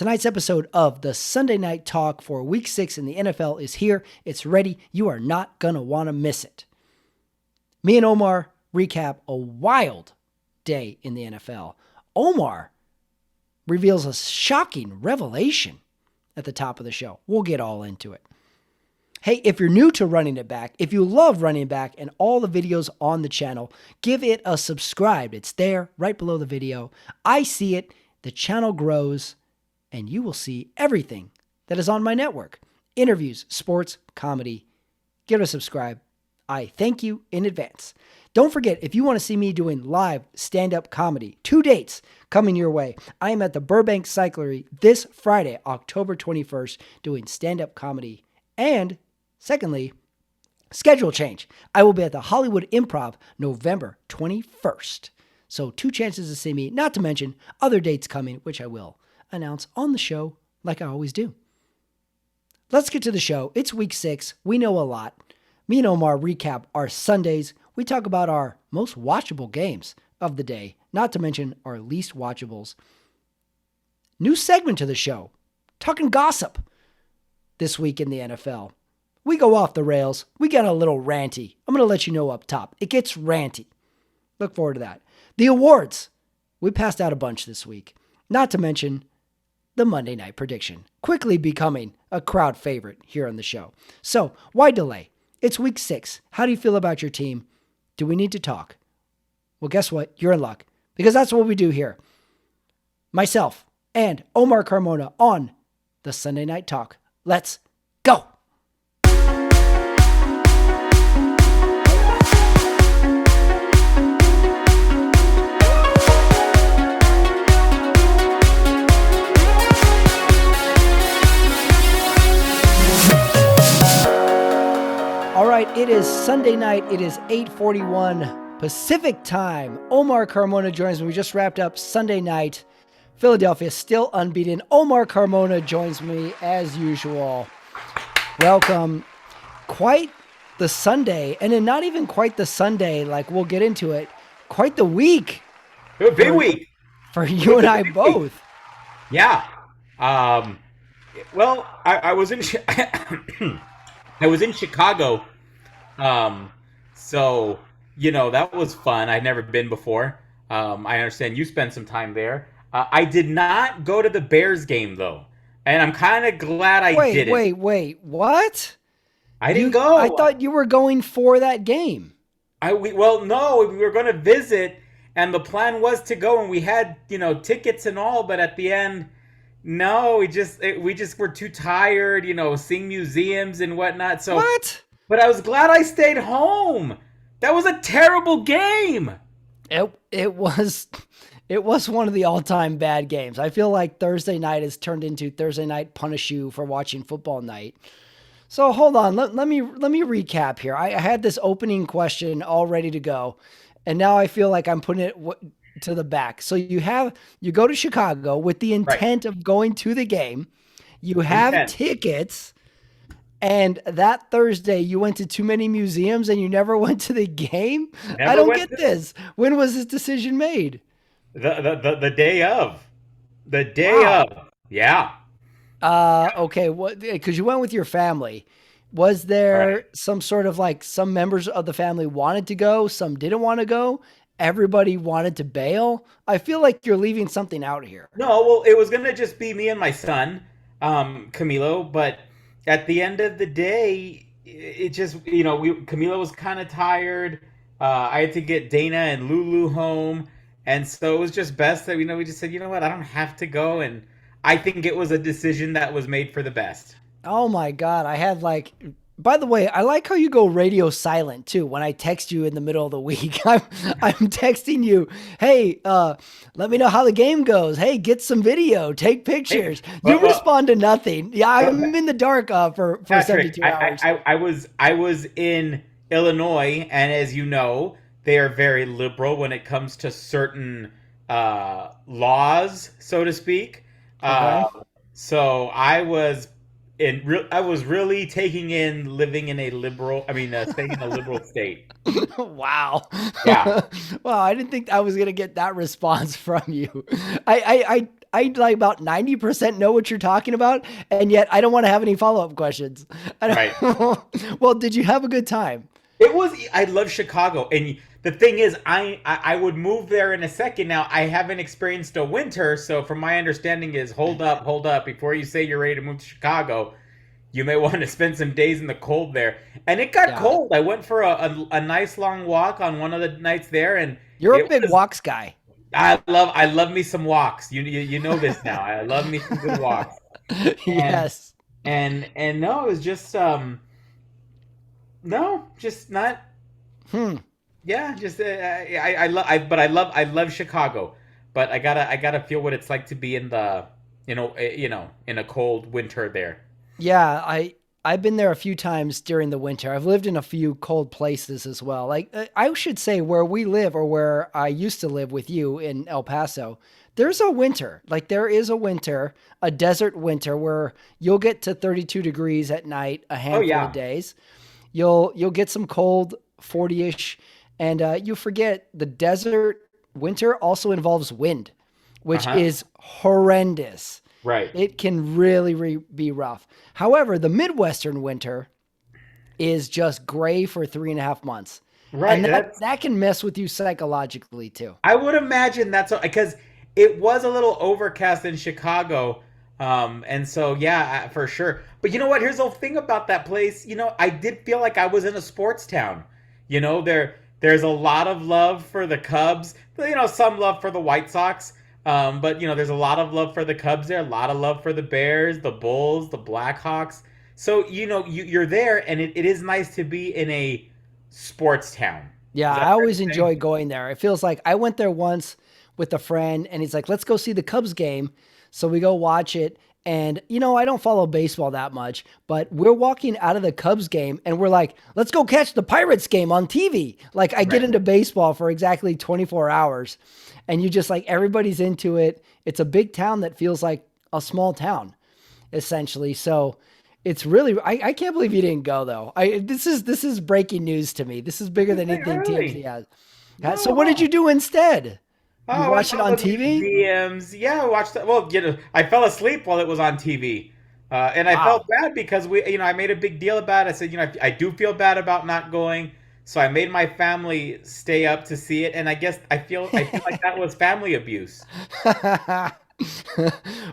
Tonight's episode of the Sunday Night Talk for Week 6 in the NFL is here. It's ready. You are not going to want to miss it. Me and Omar recap a wild day in the NFL. Omar reveals a shocking revelation at the top of the show. We'll get all into it. Hey, if you're new to Running It Back, if you love Running Back and all the videos on the channel, give it a subscribe. It's there right below the video. I see it, the channel grows, and you will see everything that is on my network. Interviews, sports, comedy. Give it a subscribe. I thank you in advance. Don't forget, if you want to see me doing live stand-up comedy, 2 dates coming your way. I am at the Burbank Cyclery this Friday, October 21st, doing stand-up comedy. And secondly, schedule change. I will be at the Hollywood Improv November 21st. So 2 chances to see me, not to mention other dates coming, which I will announce on the show like I always do. Let's get to the show. It's week 6. We know a lot. Me and Omar recap our Sundays. We talk about our most watchable games of the day, not to mention our least watchables. New segment to the show, talking gossip this week in the NFL. We go off the rails. We get a little ranty. I'm going to let you know up top. It gets ranty. Look forward to that. The awards. We passed out a bunch this week, not to mention the Monday night prediction, quickly becoming a crowd favorite here on the show. So why delay? It's week 6. How do you feel about your team? Do we need to talk? Well, guess what? You're in luck, because that's what we do here. Myself and Omar Carmona on the Sunday Night Talk. Let's go. All right, it is Sunday night. It is 8:41 Pacific time. Omar Carmona joins me. We just wrapped up Sunday night. Philadelphia still unbeaten. Omar Carmona joins me as usual. Welcome. Quite the Sunday, and then not even quite the Sunday, like we'll get into it. Quite the week. A big week. For you and I both. Yeah. Well, I was in I was in Chicago. So, that was fun. I'd never been before. I understand you spent some time there. I did not go to the Bears game, though. And I'm kind of glad I didn't. Wait. What? I didn't go. I thought you were going for that game. No, we were going to visit, and the plan was to go, and we had, tickets and all, but at the end, no, we just were too tired, seeing museums and whatnot. So what? But I was glad I stayed home. That was a terrible game. It was one of the all-time bad games. I feel like Thursday night has turned into Thursday night punish you for watching football night. So hold on, let me recap here. I had this opening question all ready to go, and now I feel like I'm putting it to the back. So you go to Chicago with the intent of going to the game. You have tickets, and that Thursday you went to too many museums and you never went to the game. I don't get this. When was this decision made? The day of. The day of. Yeah. Okay. What? Because you went with your family. Was there some sort of some members of the family wanted to go, some didn't want to go? Everybody wanted to bail? I feel like you're leaving something out here. No, well, it was going to just be me and my son, Camilo, but at the end of the day, it just, Camilo was kind of tired. I had to get Dana and Lulu home, and so it was just best that, we just said, you know what, I don't have to go, and I think it was a decision that was made for the best. Oh my God, I had by the way, I like how you go radio silent too when I text you in the middle of the week. I'm texting you, hey, let me know how the game goes. Hey, get some video, take pictures. You respond to nothing. Yeah, I'm in the dark for Patrick, 72 hours. I was in Illinois, and as you know, they are very liberal when it comes to certain laws, so to speak. Okay. So I was really taking in staying in a liberal state. Wow. Yeah. Well, I didn't think I was going to get that response from you. I I like about 90% know what you're talking about, and yet I don't want to have any follow-up questions. I Right. don't, well, did you have a good time? It was. I love Chicago, and the thing is, I would move there in a second. Now I haven't experienced a winter, so from my understanding is hold up before you say you're ready to move to Chicago. You may want to spend some days in the cold there. And it got Yeah. cold. I went for a nice long walk on one of the nights there, and You're a it big was. walks guy. I love me some walks. You know this now. I love me some good walks. And Yes. and no, it was just no, just not. Hmm. Yeah, just but I love Chicago, but I gotta feel what it's like to be in the in a cold winter there. Yeah, I've been there a few times during the winter. I've lived in a few cold places as well. Like I should say where we live or where I used to live with you in El Paso, there's a winter. Like there is a winter, a desert winter where you'll get to 32 degrees at night a Oh handful of yeah. days. You'll get some cold 40ish, and you forget the desert winter also involves wind, which Uh-huh. is horrendous. Right. It can really be rough. However, the Midwestern winter is just gray for 3.5 months. Right. And That's that can mess with you psychologically too. I would imagine that's because it was a little overcast in Chicago. And so yeah, for sure. But you know what? Here's the thing about that place. I did feel like I was in a sports town. There's a lot of love for the Cubs. Some love for the White Sox. But there's a lot of love for the Cubs there, a lot of love for the Bears, the Bulls, the Blackhawks. So you're there, and it is nice to be in a sports town. Yeah, Is I that fair always to say? enjoy going there. It feels like I went there once with a friend and he's like, let's go see the Cubs game. So we go watch it. And, I don't follow baseball that much, but we're walking out of the Cubs game and we're like, let's go catch the Pirates game on TV. Like, I get Right. into baseball for exactly 24 hours and you just like, everybody's into it. It's a big town that feels like a small town, essentially. So it's really, I can't believe you didn't go though. This is breaking news to me. This is bigger than anything TMZ Really? has. So what did No. you do instead? Oh, You I went watched it to all on the TV? museums. Yeah, I watched that. Well, I fell asleep while it was on TV. And I felt Wow. bad because I made a big deal about it. I said, I do feel bad about not going. So I made my family stay up to see it. And I guess I feel like that was family abuse.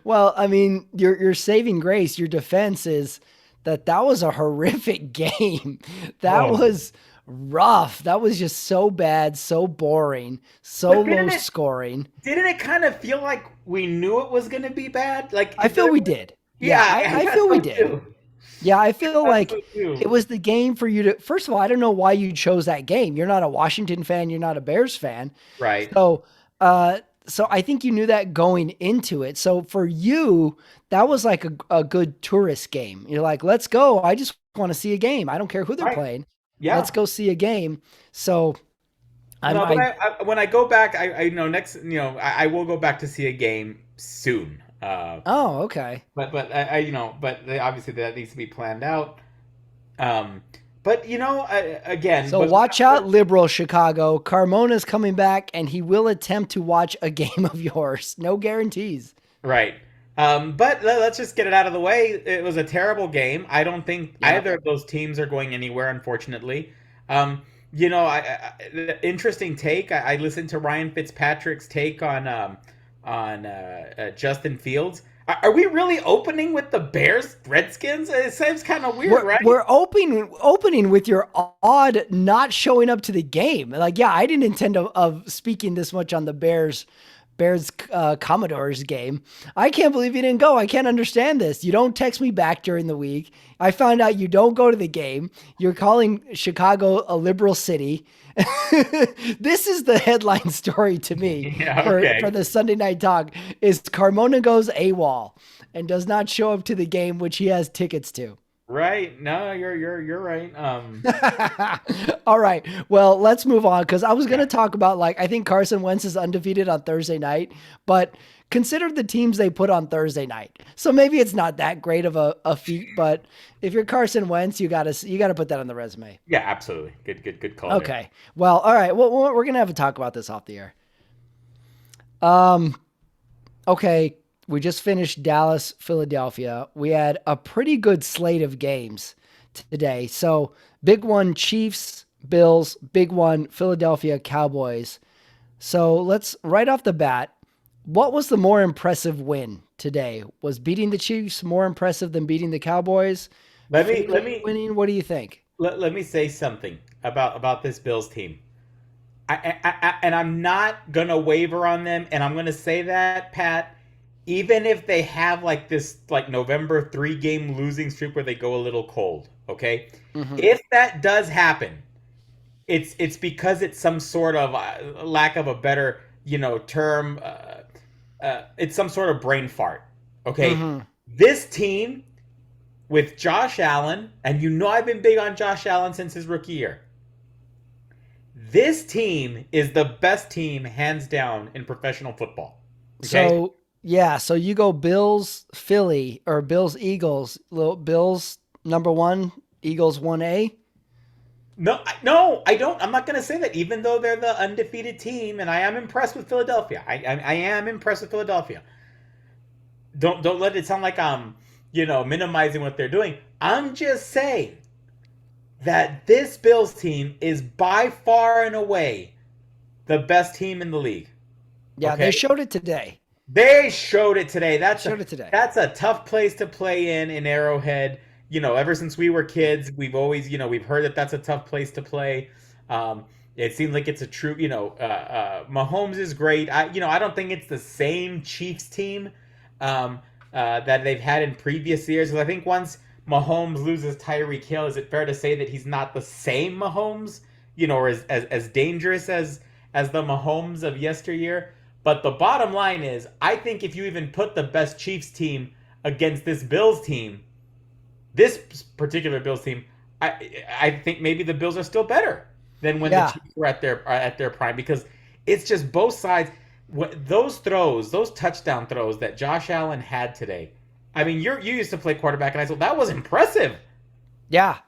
Well, I mean, your saving grace, your defense is that was a horrific game. That Oh. was rough. That was just so bad, so boring, so But low scoring. didn't it kind of feel like we knew it was going to be bad? I feel we did. Yeah, Yeah, I I thought feel we so did. too. Yeah, I I feel thought so like too. it was the game for you to. First of all, I don't know why you chose that game. You're not a Washington fan. You're not a Bears fan. Right. So, so I think you knew that going into it. So for you, that was like a good tourist game. You're like, let's go. I just want to see a game. I don't care who they're Right. playing. Let's Yeah. go see a game. So I'm, No, but I, when I go back, I next, I will go back to see a game soon. oh, okay. But but obviously that needs to be planned out. Um, but again, So watch out, liberal Chicago. Carmona's coming back and he will attempt to watch a game of yours. No guarantees. right. But let's just get it out of the way. It was a terrible game. I don't think Yeah. either of those teams are going anywhere, unfortunately. Interesting take. I listened to Ryan Fitzpatrick's take on Justin Fields. Are we really opening with the Bears Redskins? It seems kind of weird, right? We're opening with your odd not showing up to the game. Like, yeah, I didn't intend of speaking this much on the Bears Commodores game. I can't believe you didn't go. I can't understand this. You don't text me back during the week. I found out you don't go to the game. You're calling Chicago a liberal city. This is the headline story to me Yeah, for, okay. for the Sunday Night Talk is Carmona goes AWOL and does not show up to the game, which he has tickets to. Right. No, you're right. All right. Well, let's move on because I was going Yeah. to talk about I think Carson Wentz is undefeated on Thursday night, but consider the teams they put on Thursday night. So maybe it's not that great of a feat, but if you're Carson Wentz, you gotta put that on the resume. Yeah, absolutely. Good call there. Okay. Well, all right. Well, we're going to have a talk about this off the air. Okay. We just finished Dallas, Philadelphia. We had a pretty good slate of games today. So big one, Chiefs, Bills. Big one, Philadelphia, Cowboys. So let's right off the bat. What was the more impressive win today? Was beating the Chiefs more impressive than beating the Cowboys? Let me let Philly me winning. What do you think? let me say something about this Bills team. And I'm not gonna waver on them, and I'm gonna say that, Pat, even if they have like this like November 3 game losing streak where they go a little cold, okay? Mm-hmm. If that does happen, it's because it's some sort of lack of a better term. It's some sort of brain fart. Okay, Mm-hmm. this team with Josh Allen, and I've been big on Josh Allen since his rookie year. This team is the best team, hands down, in professional football. Okay. So yeah, so you go Bills, Philly, or Bills, Eagles. Bills number one, Eagles 1A. No, no, I don't. I'm not going to say that. Even though they're the undefeated team, and I am impressed with Philadelphia. I am impressed with Philadelphia. Don't let it sound like I'm minimizing what they're doing. I'm just saying that this Bills team is by far and away the best team in the league. Yeah, they Okay, showed it today. they showed it today. Showed it today. That's a tough place to play in Arrowhead. Ever since we were kids, we've always we've heard that that's a tough place to play. It seems like it's a true Mahomes is great. I don't think it's the same Chiefs team that they've had in previous years. Because I think once Mahomes loses Tyreek Hill, is it fair to say that he's not the same Mahomes? Or as dangerous as the Mahomes of yesteryear. But the bottom line is, I think if you even put the best Chiefs team against this Bills team, this particular Bills team, I think maybe the Bills are still better than when the Chiefs were at their prime, because it's just both sides. Those touchdown throws that Josh Allen had today. I mean, you used to play quarterback, and I thought that was impressive. Yeah,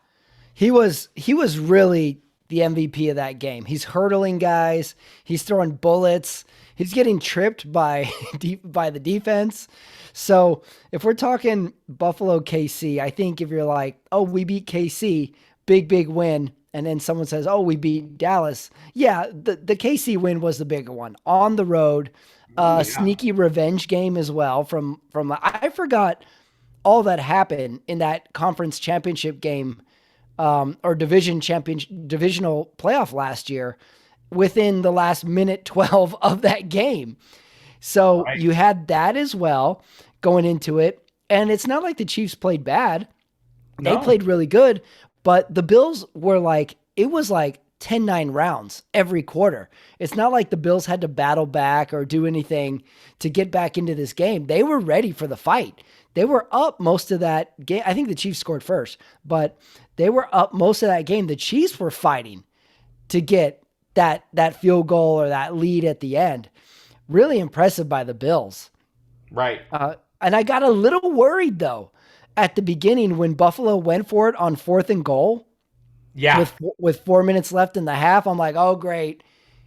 he was really the MVP of that game. He's hurdling guys. He's throwing bullets. He's getting tripped by the defense. So if we're talking Buffalo KC, I think if you're like, oh, we beat KC, big win, and then someone says, oh, we beat Dallas. Yeah, the KC win was the bigger one on the road. Yeah. Sneaky revenge game as well from I forgot all that happened in that conference championship game or divisional playoff last year within the last minute 12 of that game. So Right. you had that as well going into it. And it's not like the Chiefs played bad. They No. played really good, but the Bills were it was like 10-9 rounds every quarter. It's not like the Bills had to battle back or do anything to get back into this game. They were ready for the fight. They were up most of that game. I think the Chiefs scored first, but they were up most of that game. The Chiefs were fighting to get that field goal or that lead at the end. Really impressive by the Bills. Right. And I got a little worried, though, at the beginning when Buffalo went for it on 4th and goal. Yeah. With 4 minutes left in the half. I'm like, oh, great.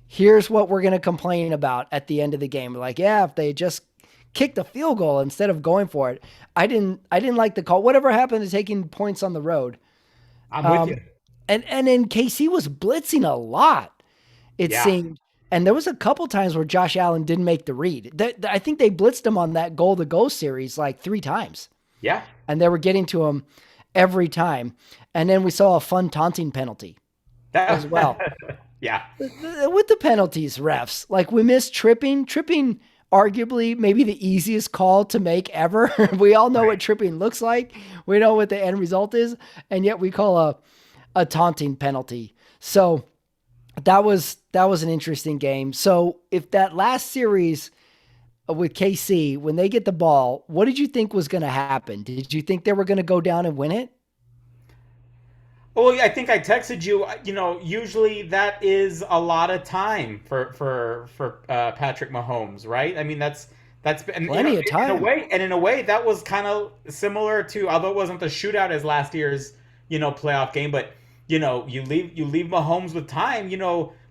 Here's what we're going to complain about at the end of the game. We're like, yeah, if they just kicked a field goal instead of going for it. I didn't like the call. Whatever happened to taking points on the road. I'm with you. And then KC was blitzing a lot, it Yeah. seemed. And there was a couple times where Josh Allen didn't make the read. I think they blitzed him on that goal-to-go series like 3 times. Yeah. And they were getting to him every time. And then we saw a fun taunting penalty as well. Yeah. With the penalties, refs, like we missed tripping, arguably maybe the easiest call to make ever. We all know what tripping looks like. We know what the end result is. And yet we call a taunting penalty. So that was an interesting game. So if that last series with KC, when they get the ball, what did you think was going to happen? Did you think they were going to go down and win it? Well, I think I texted you. Usually that is a lot of time for Patrick Mahomes, right? I mean, that's been Plenty of time. In a way, that was kind of similar to, although it wasn't the shootout as last year's playoff game, but you leave Mahomes with time.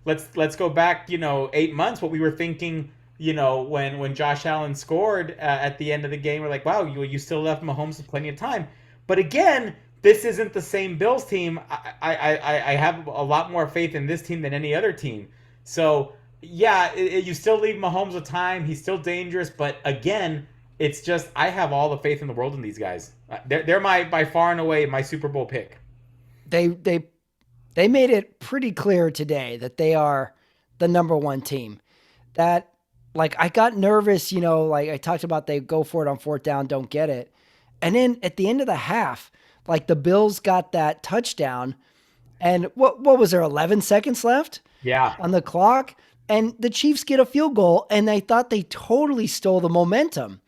Let's go back 8 months. What we were thinking when Josh Allen scored at the end of the game, we're like, wow, you still left Mahomes with plenty of time. But again, this isn't the same Bills team. I have a lot more faith in this team than any other team. So yeah, you still leave Mahomes with time. He's still dangerous, but again, it's just I have all the faith in the world in these guys. They're my by far and away my Super Bowl pick. They made it pretty clear today that they are the number one team. That like I got nervous, like I talked about they go for it on fourth down, don't get it. And then at the end of the half, like the Bills got that touchdown and what was there 11 seconds left Yeah, on the clock and the Chiefs get a field goal and they thought they totally stole the momentum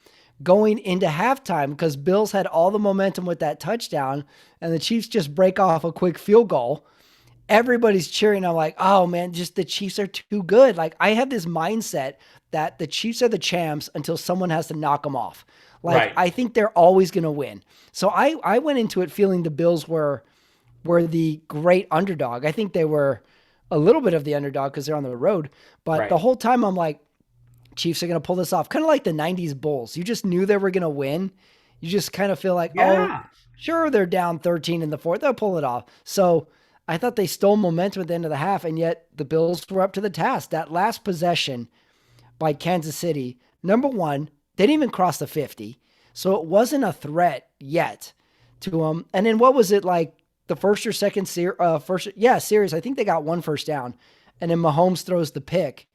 going into halftime because Bills had all the momentum with that touchdown and the Chiefs just break off a quick field goal. Everybody's cheering. I'm like, oh man, just the Chiefs are too good. Like I have this mindset that the Chiefs are the champs until someone has to knock them off. Like right. I think they're always going to win. So I went into it feeling the Bills were the great underdog. I think they were a little bit of the underdog because they're on the road. But the Right. whole time I'm like, Chiefs are going to pull this off. Kind of like the 90s Bulls. You just knew they were going to win. You just kind of feel like, oh, Yeah. sure, they're down 13 in the fourth. They'll pull it off. So I thought they stole momentum at the end of the half, and yet the Bills were up to the task. That last possession by Kansas City, number one, they didn't even cross the 50. So it wasn't a threat yet to them. And then what was it like the first or second series? I think they got one first down. And then Mahomes throws the pick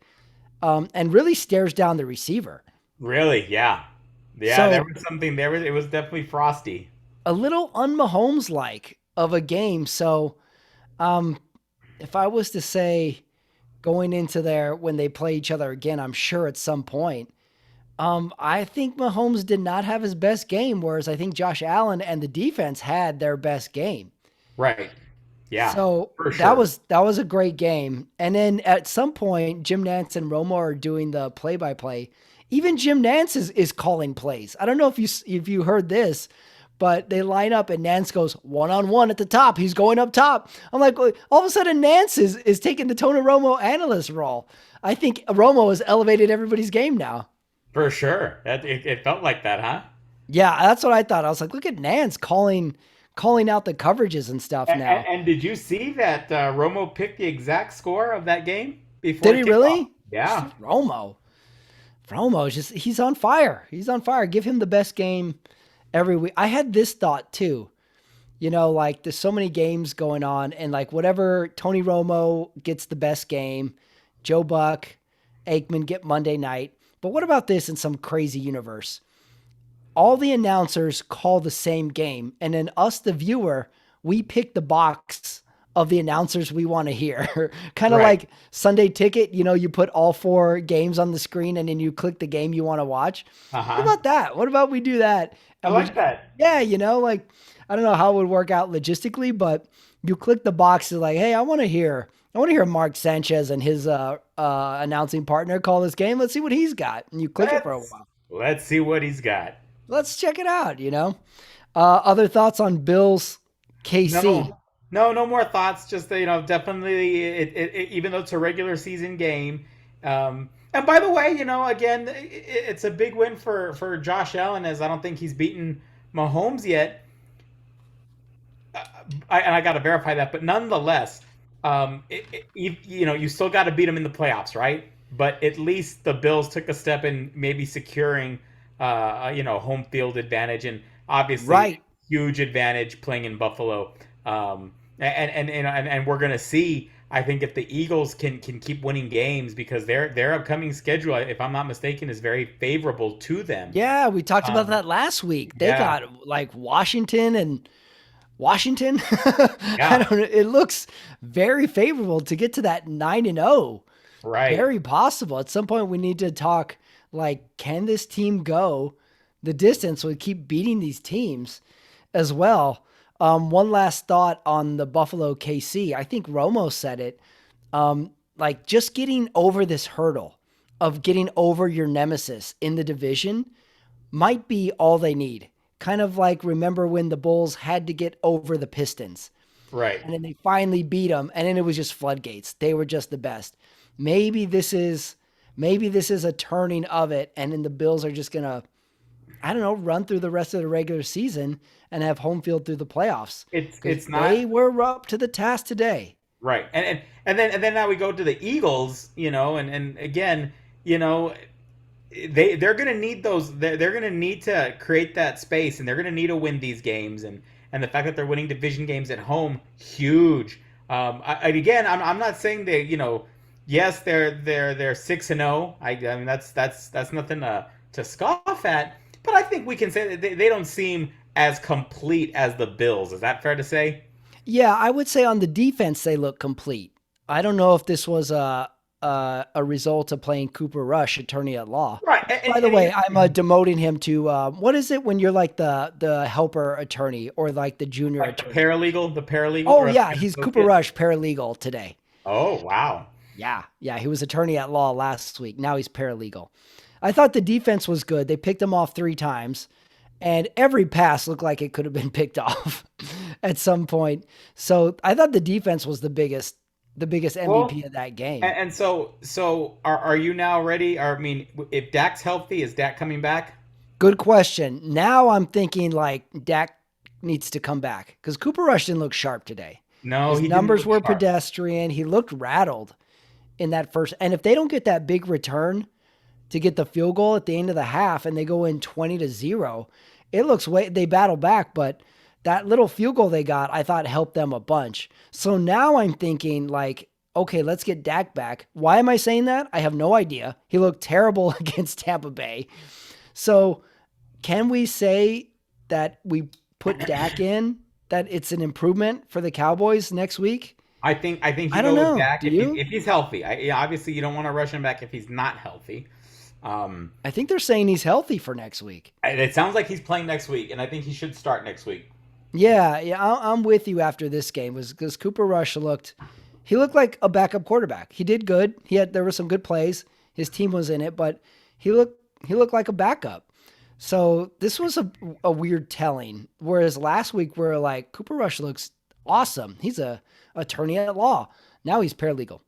and really stares down the receiver. Really? Yeah. Yeah, there So was something there. It was definitely frosty. a little un-Mahomes like of a game. So if I was to say going into there when they play each other again, I'm sure at some point, I think Mahomes did not have his best game, whereas I think Josh Allen and the defense had their best game. Right. Yeah, So for that sure. was a great game. And then at some point, Jim Nantz and Romo are doing the play-by-play. Even Jim Nantz is calling plays. I don't know if you heard this, but they line up and Nance goes one-on-one at the top. He's going up top. I'm like, all of a sudden Nance is taking the Tony Romo analyst role. I think Romo has elevated everybody's game now. For sure. It felt like that, huh? Yeah, that's what I thought. I was like, look at Nance calling out the coverages and stuff now. And did you see that Romo picked the exact score of that game before Did he kickoff? really? Yeah. Romo. Romo is just he's on fire. He's on fire. Give him the best game every week. I had this thought too. Like there's so many games going on, and like whatever Tony Romo gets the best game, Joe Buck, Aikman get Monday night. But what about this in some crazy universe? All the announcers call the same game, and then us, the viewer, we pick the box of the announcers we want to hear. Kind of Right. like Sunday Ticket, you put all four games on the screen and then you click the game you want to watch. What Uh-huh. about that? What about we do that? I And we, like that. yeah, like I don't know how it would work out logistically, but you click the box like, hey, I want to hear Mark Sanchez and his announcing partner call this game. Let's see what he's got. And you click it for a Let's while. let's see what he's got. Let's check it out. Other thoughts on Bills KC? No, no more thoughts. Just definitely, even though it's a regular season game. And by the way, again, it's a big win for Josh Allen, as I don't think he's beaten Mahomes yet. And I got to verify that, but nonetheless, you still got to beat him in the playoffs, right? But at least the Bills took a step in maybe securing, home field advantage, and obviously Right. huge advantage playing in Buffalo. And we're gonna see. I think if the Eagles can keep winning games because their upcoming schedule, if I'm not mistaken, is very favorable to them. Yeah, we talked about Um, that last week. They yeah, got like Washington and Washington. I yeah, don't know. It looks very favorable to get to that 9-0. right. Very possible. At some point we need to talk like can this team go the distance with keep beating these teams as well. One last thought on the Buffalo KC. I think Romo said it. Like just getting over this hurdle of getting over your nemesis in the division might be all they need. Kind of like remember when the Bulls had to get over the Pistons Right. and then they finally beat them and then it was just floodgates. They were just the best. Maybe this is maybe this is a turning of it, and then the Bills are just going to, I don't know, run through the rest of the regular season and have home field through the playoffs. Because It's they not were up to the task today. right. And then now we go to the Eagles, and again, you know, they're going to need those. They're going to need to create that space, and they're going to need to win these games. And the fact that they're winning division games at home, huge. Again, I'm not saying they, yes, they're 6-0. I mean that's nothing to scoff at. But I think we can say that they don't seem as complete as the Bills. Is that fair to say? Yeah, I would say on the defense they look complete. I don't know if this was a result of playing Cooper Rush, attorney at law. Right. By the way, I'm demoting him to what is it when you're like the helper attorney or like the junior like the attorney? paralegal. Oh Or yeah, he's Cooper associate? Rush paralegal today. Oh wow. Yeah, he was attorney at law last week. Now he's paralegal. I thought the defense was good. They picked him off 3 times, and every pass looked like it could have been picked off at some point. So I thought the defense was the biggest Well, MVP of that game. and so are you now ready? Or I mean, if Dak's healthy, is Dak coming back? Good question. Now I'm thinking like Dak needs to come back because Cooper Rush didn't look sharp today. No, His he didn't numbers look were sharp. pedestrian. He looked rattled in that first. And if they don't get that big return to get the field goal at the end of the half and they go in 20-0, it looks they battle back, but that little field goal they got, I thought helped them a bunch. So now I'm thinking like, okay, let's get Dak back. Why am I saying that? I have no idea. He looked terrible against Tampa Bay. So can we say that we put Dak in, that it's an improvement for the Cowboys next week? I think I you don't go with know. Dak Do if you? if he's healthy. Obviously you don't want to rush him back if he's not healthy. I think they're saying he's healthy for next week. It sounds like he's playing next week, and I think he should start next week. Yeah, I'm with you after this game was because Cooper Rush he looked like a backup quarterback. He did good. There were some good plays. His team was in it, but he looked like a backup. So this was a weird telling. Whereas last week we're like Cooper Rush looks awesome. He's a attorney at law. Now he's paralegal.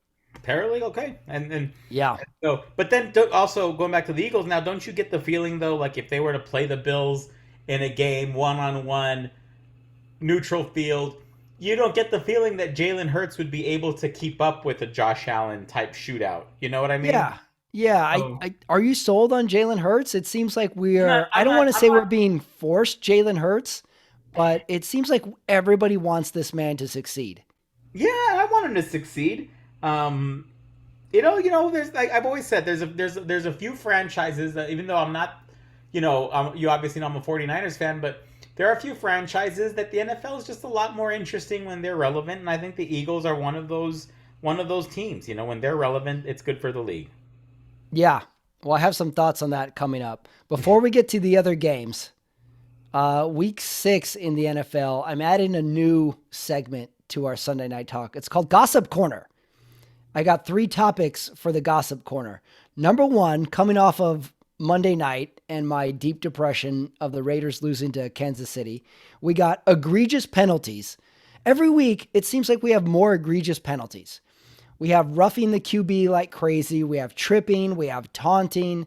Paralegal, okay, and Yeah. so, but then also going back to the Eagles now, don't you get the feeling though, like if they were to play the Bills in a game 1-on-1, neutral field, you don't get the feeling that Jalen Hurts would be able to keep up with a Josh Allen type shootout. You know what I mean? Yeah. Yeah. Oh. Are you sold on Jalen Hurts? It seems like I'm not. I I'm don't not. want to I'm say we're not. being forced Jalen Hurts, but it seems like everybody wants this man to succeed. Yeah, I want him to succeed. Um, there's like I've always said, there's a few franchises that even though I'm not, you obviously know I'm a 49ers fan, but there are a few franchises that the NFL is just a lot more interesting when they're relevant, and I think the Eagles are one of those teams. When they're relevant, it's good for the league. Yeah. Well, I have some thoughts on that coming up. Before we get to the other games, week 6 in the NFL, I'm adding a new segment to our Sunday Night Talk. It's called Gossip Corner. I got 3 topics for the Gossip Corner. Number 1, coming off of Monday night and my deep depression of the Raiders losing to Kansas City, we got egregious penalties. Every week, it seems like we have more egregious penalties. We have roughing the QB like crazy. We have tripping. We have taunting.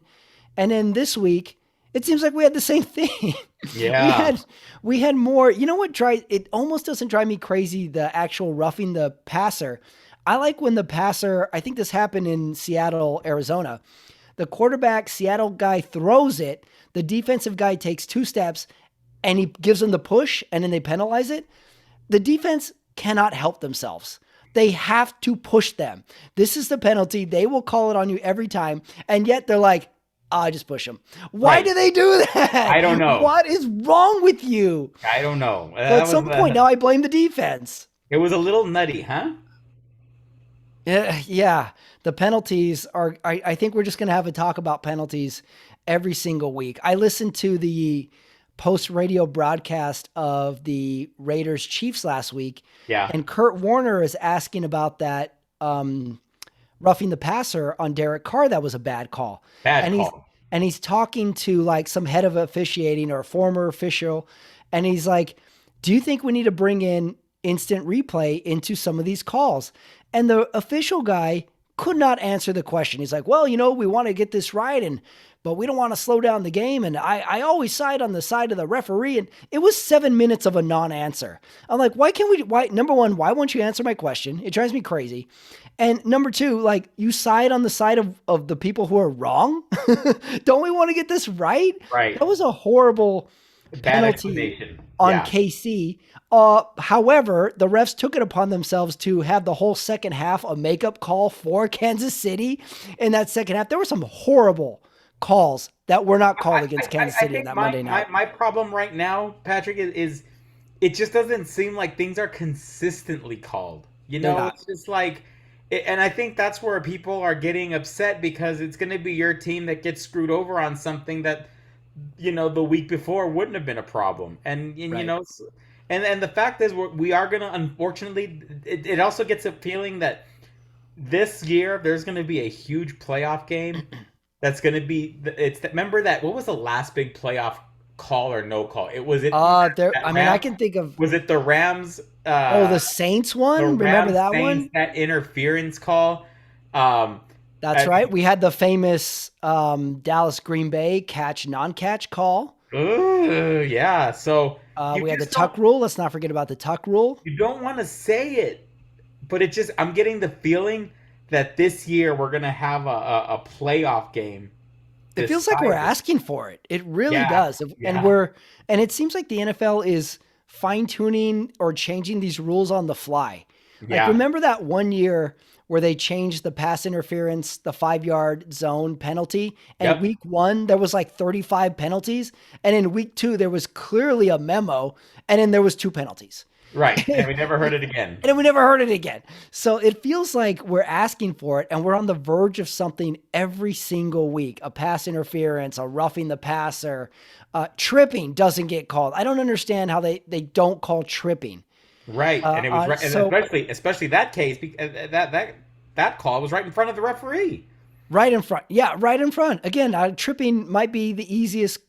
And then this week, it seems like we had the same thing. Yeah. we had more. You know what? It almost doesn't drive me crazy, the actual roughing the passer. I like when the passer, I think this happened in Seattle, Arizona. The quarterback, Seattle guy throws it. The defensive guy takes 2 steps and he gives them the push and then they penalize it. The defense cannot help themselves. They have to push them. This is the penalty. They will call it on you every time. And yet they're like, just push them. Why Right. do they do that? I don't know. What is wrong with you? I don't know. So at some point now I blame the defense. It was a little nutty, huh? Yeah. The penalties are, I think we're just going to have a talk about penalties every single week. I listened to the post-radio broadcast of the Raiders Chiefs last week. Yeah. And Kurt Warner is asking about that roughing the passer on Derek Carr. That was a bad call. Bad call. And he's talking to like some head of officiating or a former official. And he's like, do you think we need to bring in instant replay into some of these calls? And the official guy could not answer the question. He's like, well, we want to get this right, but we don't want to slow down the game. And I always side on the side of the referee. And it was 7 minutes of a non-answer. I'm like, number one, why won't you answer my question? It drives me crazy. And number two, like, you side on the side of the people who are wrong. Don't we want to get this right? Right. That was a horrible penalty on KC. However, the refs took it upon themselves to have the whole second half a makeup call for Kansas City. In that second half, there were some horrible calls that were not called against Kansas City in that Monday night. My problem right now, Patrick, is it just doesn't seem like things are consistently called. It's just like, and I think that's where people are getting upset, because it's going to be your team that gets screwed over on something that, the week before wouldn't have been a problem. And and the fact is, we are going to, unfortunately, it also gets a feeling that this year there's going to be a huge playoff game. That's going to be, remember that, what was the last big playoff call or no call? I can think of. Was it the Rams? The Saints one? Remember that one? That interference call. That's right. We had the famous Dallas Green Bay non-catch call. Yeah. So we had the tuck rule. Let's not forget about the tuck rule. You don't want to say it, but I'm getting the feeling that this year we're going to have a playoff game. It feels like we're asking for it. It really does. And and it seems like the NFL is fine-tuning or changing these rules on the fly. Like, remember that one year where they changed the pass interference, the 5-yard zone penalty? And week 1, there was like 35 penalties. And in week 2, there was clearly a memo. And then there was 2 penalties. Right. And we never heard it again. So it feels like we're asking for it, and we're on the verge of something every single week. A pass interference, a roughing the passer, tripping doesn't get called. I don't understand how they don't call tripping. Right. And it was especially that case, because that call was right in front of the referee. Right in front. Yeah, right in front. Again, tripping might be the easiest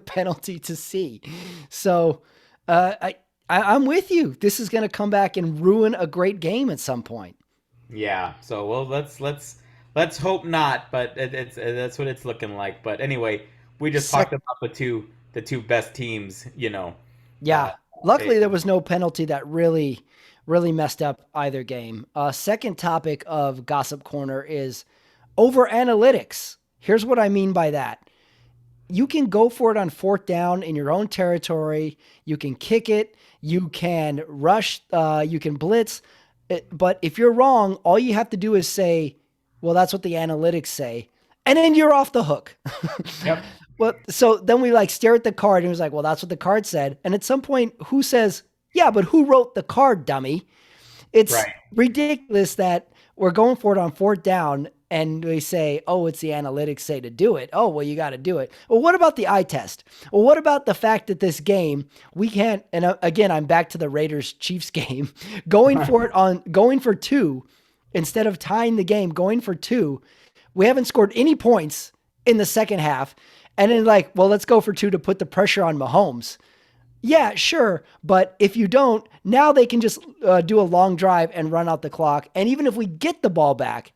penalty to see. So I'm with you. This is going to come back and ruin a great game at some point. Yeah. So let's hope not. But that's what it's looking like. But anyway, we just talked about the two best teams. Yeah. Luckily, there was no penalty that really, really messed up either game. Second topic of Gossip Corner is over analytics. Here's what I mean by that. You can go for it on 4th down in your own territory. You can kick it. You can rush. You can blitz. But if you're wrong, all you have to do is say, well, that's what the analytics say. And then you're off the hook. Yep. Well, so then we stare at the card and it was like, well, that's what the card said. And at some point, who says, yeah, but who wrote the card, dummy? It's ridiculous that we're going for it on 4th down and we say, oh, it's the analytics say to do it. Oh, well, you got to do it. Well, what about the eye test? Well, what about the fact that this game, we can't, and again, I'm back to the Raiders-Chiefs game, going for 2 instead of tying the game, going for 2. We haven't scored any points in the second half. And then well, let's go for 2 to put the pressure on Mahomes. Yeah, sure. But if you don't, now they can just do a long drive and run out the clock. And even if we get the ball back,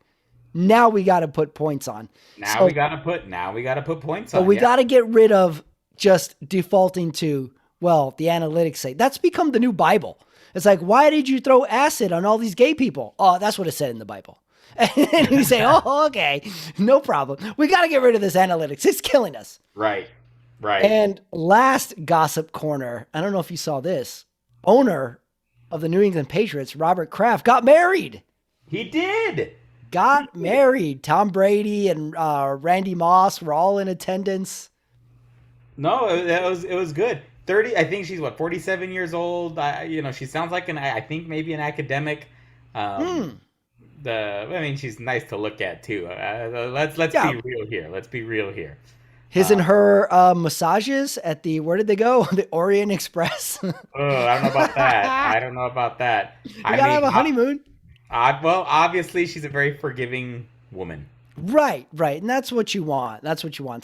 now we got to put points on. Now we got to put points on. But we got to get rid of just defaulting to, well, the analytics say. That's become the new Bible. It's like, why did you throw acid on all these gay people? Oh, that's what it said in the Bible. And you say, oh, okay, no problem. We got to get rid of this analytics. It's killing us. Right. And last Gossip Corner, I don't know if you saw this. Owner of the New England Patriots, Robert Kraft, got married. He did. Got married. Tom Brady and Randy Moss were all in attendance. No, it was good. 30. I think she's 47 years old. She sounds like I think maybe an academic. She's nice to look at too. Let's be real here. Let's be real here. His and her massages at where did they go? The Orient Express. I don't know about that. You gotta have a honeymoon. Well, obviously she's a very forgiving woman. Right. And that's what you want.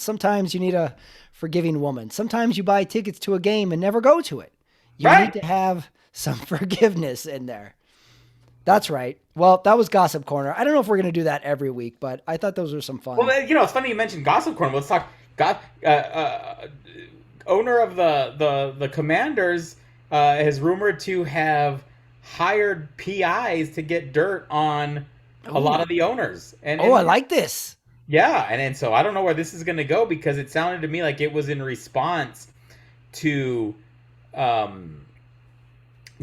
Sometimes you need a forgiving woman. Sometimes you buy tickets to a game and never go to it. You need to have some forgiveness in there. That's right. Well, that was Gossip Corner. I don't know if we're going to do that every week, but I thought those were some fun. Well, it's funny you mentioned Gossip Corn. Let's talk. God, owner of the Commanders is rumored to have hired PIs to get dirt on a lot Oh, of the owners. oh, I like this. Yeah, and so I don't know where this is going to go because it sounded to me like it was in response to, um,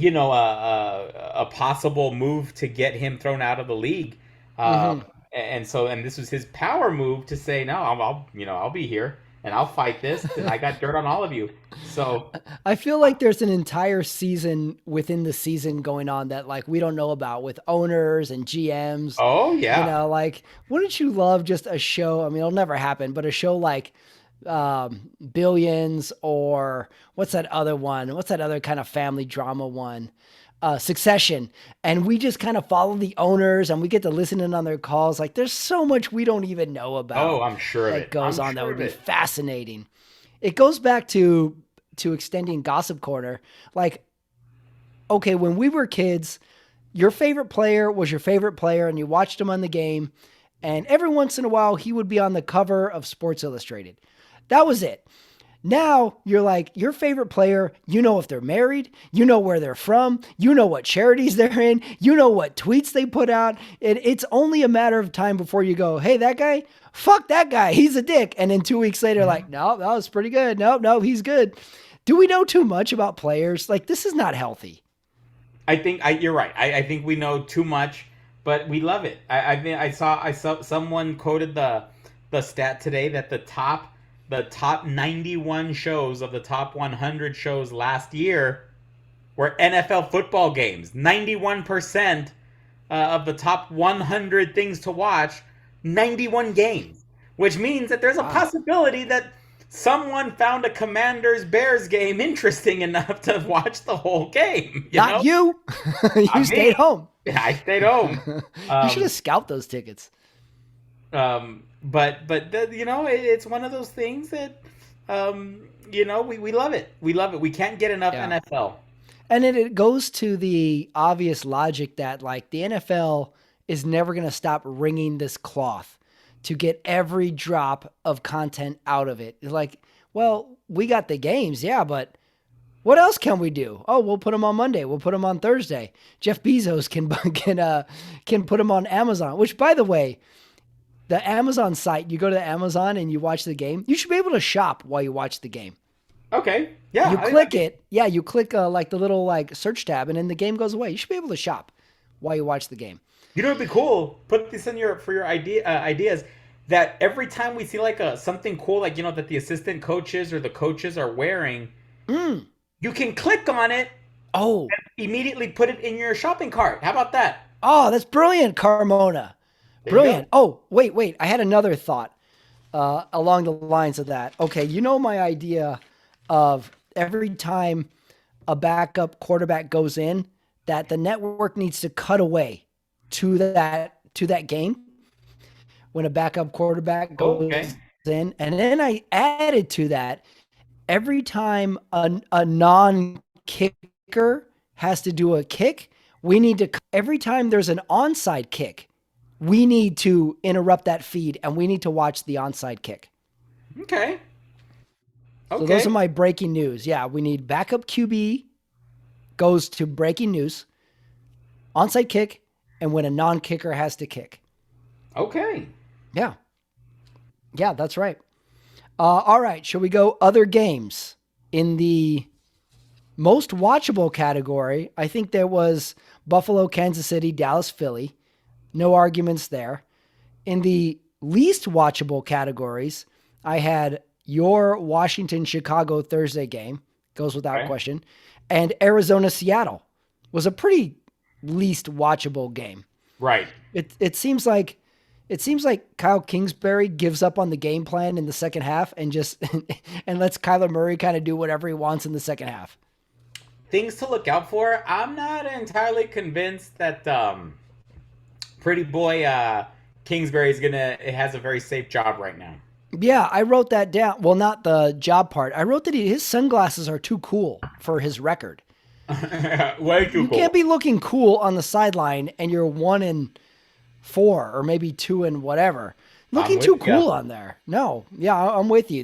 a possible move to get him thrown out of the league. Hmm. And this was his power move to say, no, I'll be here and I'll fight this, and I got dirt on all of you. So, I feel like there's an entire season within the season going on that like we don't know about with owners and GMs. oh yeah, Like wouldn't you love just a show? I mean, it'll never happen, but a show like Billions or what's that other one? What's that other kind of family drama one? Succession, and we just kind of follow the owners and we get to listen in on their calls. Like there's so much we don't even know oh, about I'm sure of that it. goes I'm on that sure would of be it. fascinating. It goes back to extending Gossip Corner. Like, okay, when we were kids, your favorite player was your favorite player and you watched him on the game, and every once in a while he would be on the cover of Sports Illustrated. That was it. Now you're like your favorite player, you know if they're married, you know where they're from, you know what charities they're in, you know what tweets they put out. It's only a matter of time before you go, hey, that guy, fuck that guy, he's a dick. And then 2 weeks later, like, no, that was pretty good. No, he's good. Do we know too much about players? Like, this is not healthy. You're right. I think we know too much, but we love it. I saw someone quoted the stat today that the top 91 shows of the top 100 shows last year were NFL football games. 91% of the top 100 things to watch, 91 games, which means that there's a Wow. possibility that someone found a Commanders Bears game interesting enough to watch the whole game. Not you. You Not stayed me. home. I stayed home. You should have Um, scalped those tickets. it's one of those things that, we love it. We love it. We can't get enough Yeah. NFL. And it goes to the obvious logic that like the NFL is never going to stop wringing this cloth to get every drop of content out of it. It's like, well, we got the games, yeah, but what else can we do? Oh, we'll put them on Monday. We'll put them on Thursday. Jeff Bezos can put them on Amazon. Which, by the way, the Amazon site, you go to Amazon and you watch the game. You should be able to shop while you watch the game. Okay. Yeah. You click it. Yeah, you click like the little like search tab, and then the game goes away. You should be able to shop while you watch the game. It'd be cool. Put this in your ideas. That every time we see like something cool, like that the assistant coaches or the coaches are wearing, Mm. you can click on it, Oh, immediately put it in your shopping cart. How about that? oh, that's brilliant, Carmona. There you go. Brilliant. Oh, wait. I had another thought along the lines of that. Okay, my idea of every time a backup quarterback goes in, that the network needs to cut away to that game when a backup quarterback goes Okay. in, and then I added to that every time a non kicker has to do a kick, we need to every time there's an onside kick, we need to interrupt that feed and we need to watch the onside kick. Okay. So those are Okay. my breaking news. Yeah, we need backup QB goes to breaking news, onside kick, and when a non-kicker has to kick. Okay. Yeah. Yeah, that's right. All right, shall we go other games? In the most watchable category, I think there was Buffalo, Kansas City, Dallas, Philly. No arguments there. In the least watchable categories, I had your Washington Chicago Thursday game, goes without Okay. question, and Arizona Seattle was a pretty least watchable game. Right. It seems like Kyle Kingsbury gives up on the game plan in the second half and just and lets Kyler Murray kind of do whatever he wants in the second half. Things to look out for. I'm not entirely convinced that pretty boy Kingsbury has a very safe job right now. Yeah, I wrote that down. Well, not the job part. I wrote that his sunglasses are too cool for his record. Way too You cool. can't be looking cool on the sideline and you're 1-4 or maybe 2 whatever. I'm Looking with too you. cool on there. No, yeah, I'm with you.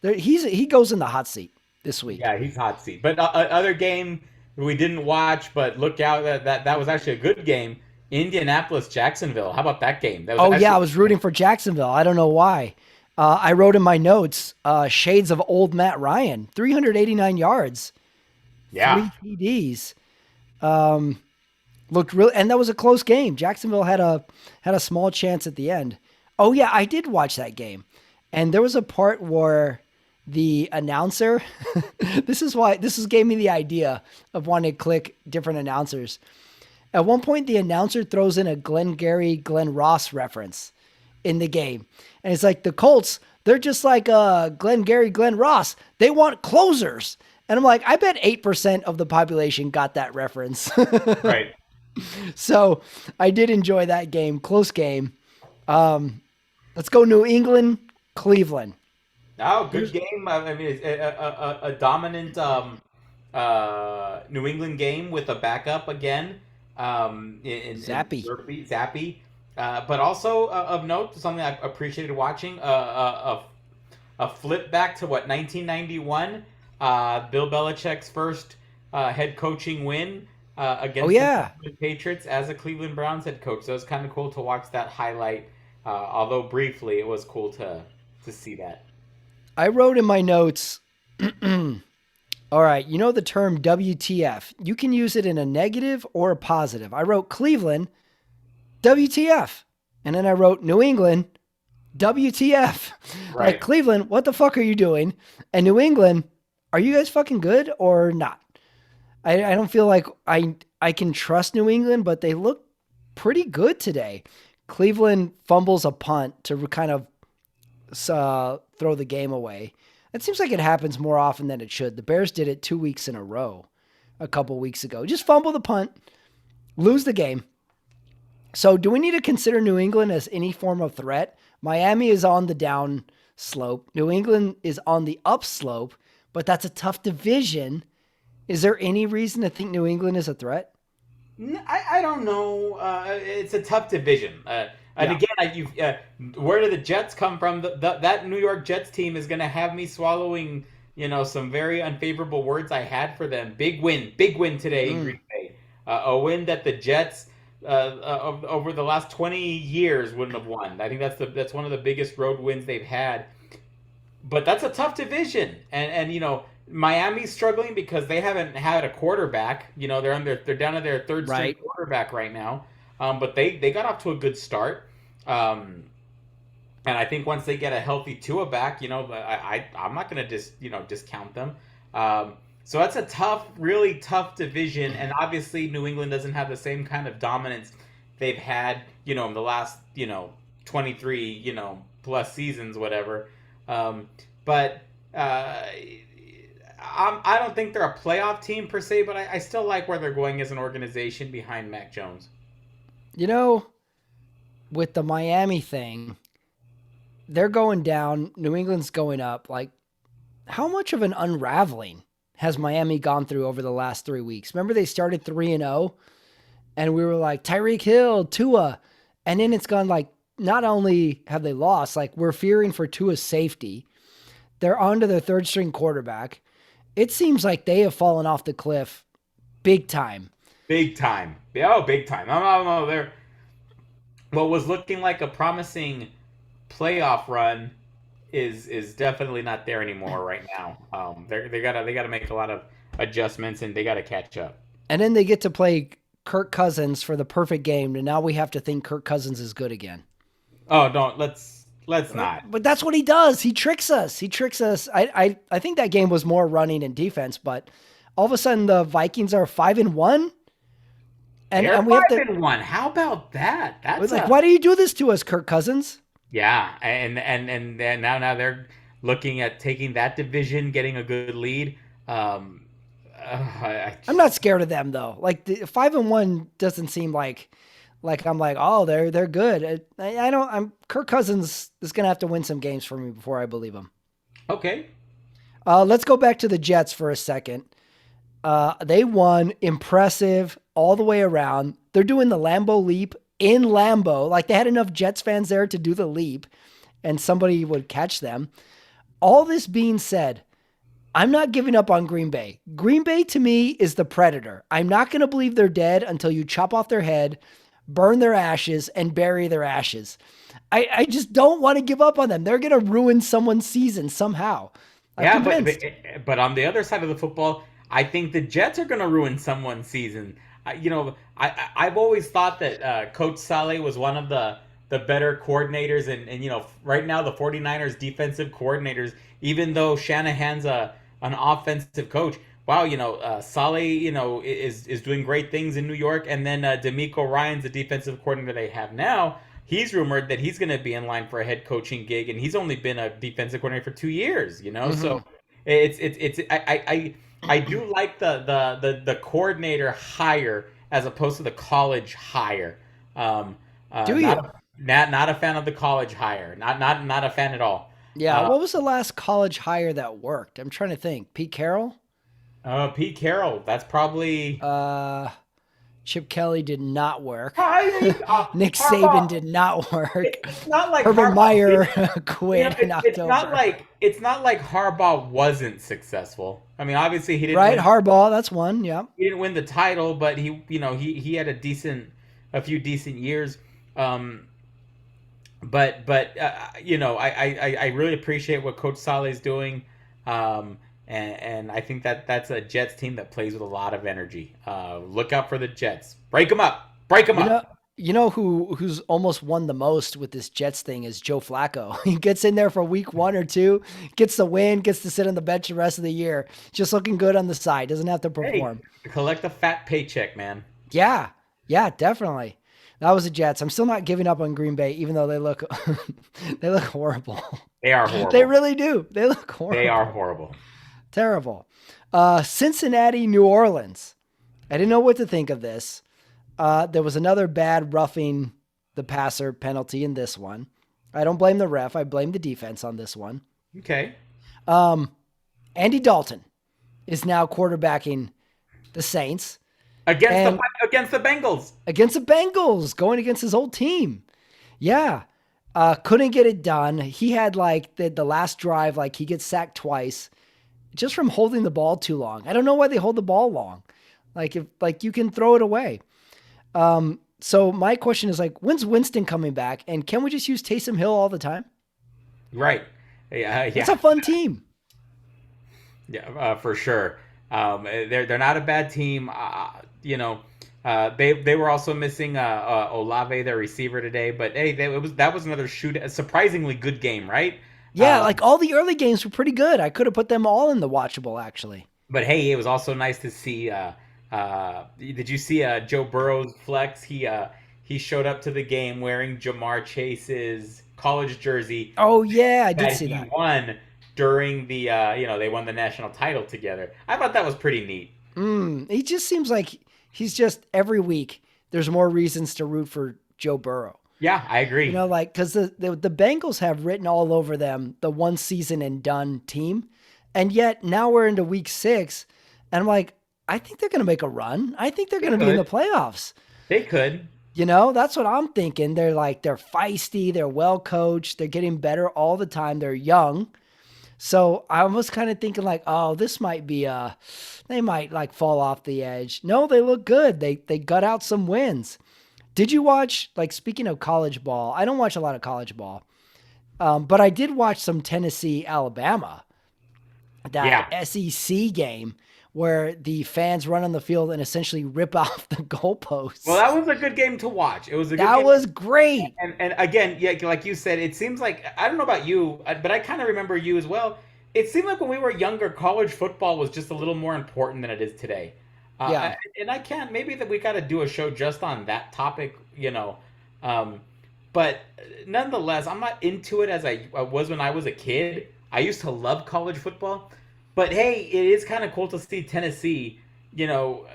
He goes in the hot seat this week. Yeah, he's hot seat. But other game we didn't watch, but look out that was actually a good game. Indianapolis Jacksonville. How about that game? That was Oh yeah, I actually was rooting for Jacksonville. I don't know why. I wrote in my notes, shades of old Matt Ryan, 389 yards, yeah. 3 TDs. Looked real, and that was a close game. Jacksonville had a small chance at the end. Oh yeah, I did watch that game, and there was a part where the announcer. This gave me the idea of wanting to click different announcers. At one point, the announcer throws in a Glengarry Glen Ross reference in the game, and it's like the Colts. They're just like Glengarry Glen Ross. They want closers. And I'm like, I bet 8% of the population got that reference. Right. So I did enjoy that game. Close game. Let's go New England, Cleveland. Oh, good Here's game. I mean, it's a dominant New England game with a backup again. In Zappy. Zappy. But also of note, something I appreciated watching. A flip back to what 1991. Bill Belichick's first head coaching win Oh, against the yeah. Patriots as a Cleveland Browns head coach. So it was kind of cool to watch that highlight. Although briefly, it was cool to see that. I wrote in my notes, all right, you know the term WTF. You can use it in a negative or a positive. I wrote Cleveland, WTF. And then I wrote New England, WTF. Like, Right. Cleveland, what the fuck are you doing? And New England, are you guys fucking good or not? I don't feel like I can trust New England, but they look pretty good today. Cleveland fumbles a punt to kind of throw the game away. It seems like it happens more often than it should. The Bears did it 2 weeks in a row a couple weeks ago. Just fumble the punt, lose the game. So do we need to consider New England as any form of threat? Miami is on the down slope. New England is on the up slope, but that's a tough division. Is there any reason to think New England is a threat? I don't know. It's a tough division. And Yeah. again, where do the Jets come from? That New York Jets team is going to have me swallowing, some very unfavorable words I had for them. Big win today in Mm, Green Bay. A win that the Jets over the last 20 years wouldn't have won. I think that's one of the biggest road wins they've had. But that's a tough division, and Miami's struggling because they haven't had a quarterback. They're down to their third string right. quarterback right now. But they got off to a good start. And I think once they get a healthy Tua back, I'm not going to discount them. So that's a tough, really tough division, and obviously New England doesn't have the same kind of dominance they've had, in the last 23 plus seasons, whatever. But I don't think they're a playoff team per se, but I still like where they're going as an organization behind Mac Jones. You know, with the Miami thing, they're going down, New England's going up. Like, how much of an unraveling has Miami gone through over the last 3 weeks? Remember they started 3-0 and we were like Tyreek Hill, Tua, and then it's gone like not only have they lost, like we're fearing for Tua's safety. They're on to their third string quarterback. It seems like they have fallen off the cliff big time. Big time. Oh, big time. No. They're what was looking like a promising playoff run is definitely not there anymore right now. They gotta make a lot of adjustments and they gotta catch up. And then they get to play Kirk Cousins for the perfect game, and now we have to think Kirk Cousins is good again. Oh, don't let's not. But that's what he does. He tricks us. I think that game was more running and defense, but all of a sudden the Vikings are 5-1, and They're we have five to. and one. How about that? It's like, why do you do this to us, Kirk Cousins? Yeah, and now they're looking at taking that division, getting a good lead. I'm not scared of them though. Like the 5-1 doesn't seem like I'm like, oh, they're good. I don't. I'm Kirk Cousins is gonna have to win some games for me before I believe him. Okay. Let's go back to the Jets for a second. They won, impressive all the way around. They're doing the Lambeau leap in Lambeau. Like they had enough Jets fans there to do the leap and somebody would catch them. All this being said, I'm not giving up on Green Bay. Green Bay to me is the predator. I'm not going to believe they're dead until you chop off their head, burn their ashes, and bury their ashes. I just don't want to give up on them. They're going to ruin someone's season somehow. I'm Yeah, convinced. but on the other side of the football, I think the Jets are going to ruin someone's season. I've always thought that Coach Saleh was one of the better coordinators, and right now the 49ers defensive coordinators, even though Shanahan's an offensive coach. Wow, Saleh, is doing great things in New York, and then D'Amico Ryan's the defensive coordinator they have now. He's rumored that he's going to be in line for a head coaching gig, and he's only been a defensive coordinator for 2 years. Mm-hmm. So I do like the coordinator hire as opposed to the college hire. Do you? Not a fan of the college hire. Not a fan at all. Yeah. What was the last college hire that worked? I'm trying to think. Pete Carroll? Pete Carroll. That's probably. Chip Kelly did not work. Nick Harbaugh. Saban did not work. It's not like Urban Harbaugh, Meyer quit in it's October. not like Harbaugh wasn't successful. I mean, obviously he didn't Right, win, Harbaugh, that's one. Yeah. he didn't win the title, but he had a few decent years. I really appreciate what Coach Saleh's doing. And I think that's a Jets team that plays with a lot of energy. Look out for the Jets. Break them up. Break them up. You know who's almost won the most with this Jets thing is Joe Flacco. He gets in there for week 1 or 2, gets the win, gets to sit on the bench the rest of the year, just looking good on the side, doesn't have to perform. Hey, collect a fat paycheck, man. Yeah, definitely. That was the Jets. I'm still not giving up on Green Bay, even though they look they look horrible. They are horrible. They really do. They look horrible. They are horrible. Terrible. Cincinnati, New Orleans. I didn't know what to think of this. There was another bad roughing the passer penalty in this one. I don't blame the ref. I blame the defense on this one. Okay. Andy Dalton is now quarterbacking the Saints. Against the Bengals. Against the Bengals, going against his old team. Yeah. Couldn't get it done. He had like the last drive, like he gets sacked twice just from holding the ball too long. I don't know why they hold the ball long. Like you can throw it away. So my question is like, when's Winston coming back? And can we just use Taysom Hill all the time? Right. Yeah. It's a fun team. Yeah, for sure. They're not a bad team. They were also missing Olave, their receiver today. But hey, that was another a surprisingly good game, right? Yeah, like all the early games were pretty good. I could have put them all in the watchable, actually. But hey, it was also nice to see. Did you see Joe Burrow's flex? He showed up to the game wearing Jamar Chase's college jersey. Oh yeah, I did see that. He won during the they won the national title together. I thought that was pretty neat. He just seems like he's just every week there's more reasons to root for Joe Burrow. Yeah, I agree. Like because the Bengals have written all over them the one season and done team, and yet now we're into week 6, and I'm like, I think they're going to make a run. I think they're going to be in the playoffs. They could. That's what I'm thinking. They're feisty. They're well coached. They're getting better all the time. They're young. So I was kind of thinking like, oh, this might be they might like fall off the edge. No, they look good. They got out some wins. Did you watch, like, speaking of college ball, I don't watch a lot of college ball, but I did watch some Tennessee, Alabama, that SEC game where the fans run on the field and essentially rip off the goalposts. Well, that was a good game to watch. It was a good That game. was great. And again, yeah, like you said, it seems like, I don't know about you, but I kind of remember you as well. It seemed like when we were younger, college football was just a little more important than it is today. Maybe that we got to do a show just on that topic, but nonetheless, I'm not into it as I was when I was a kid. I used to love college football, but hey, it is kind of cool to see Tennessee, pull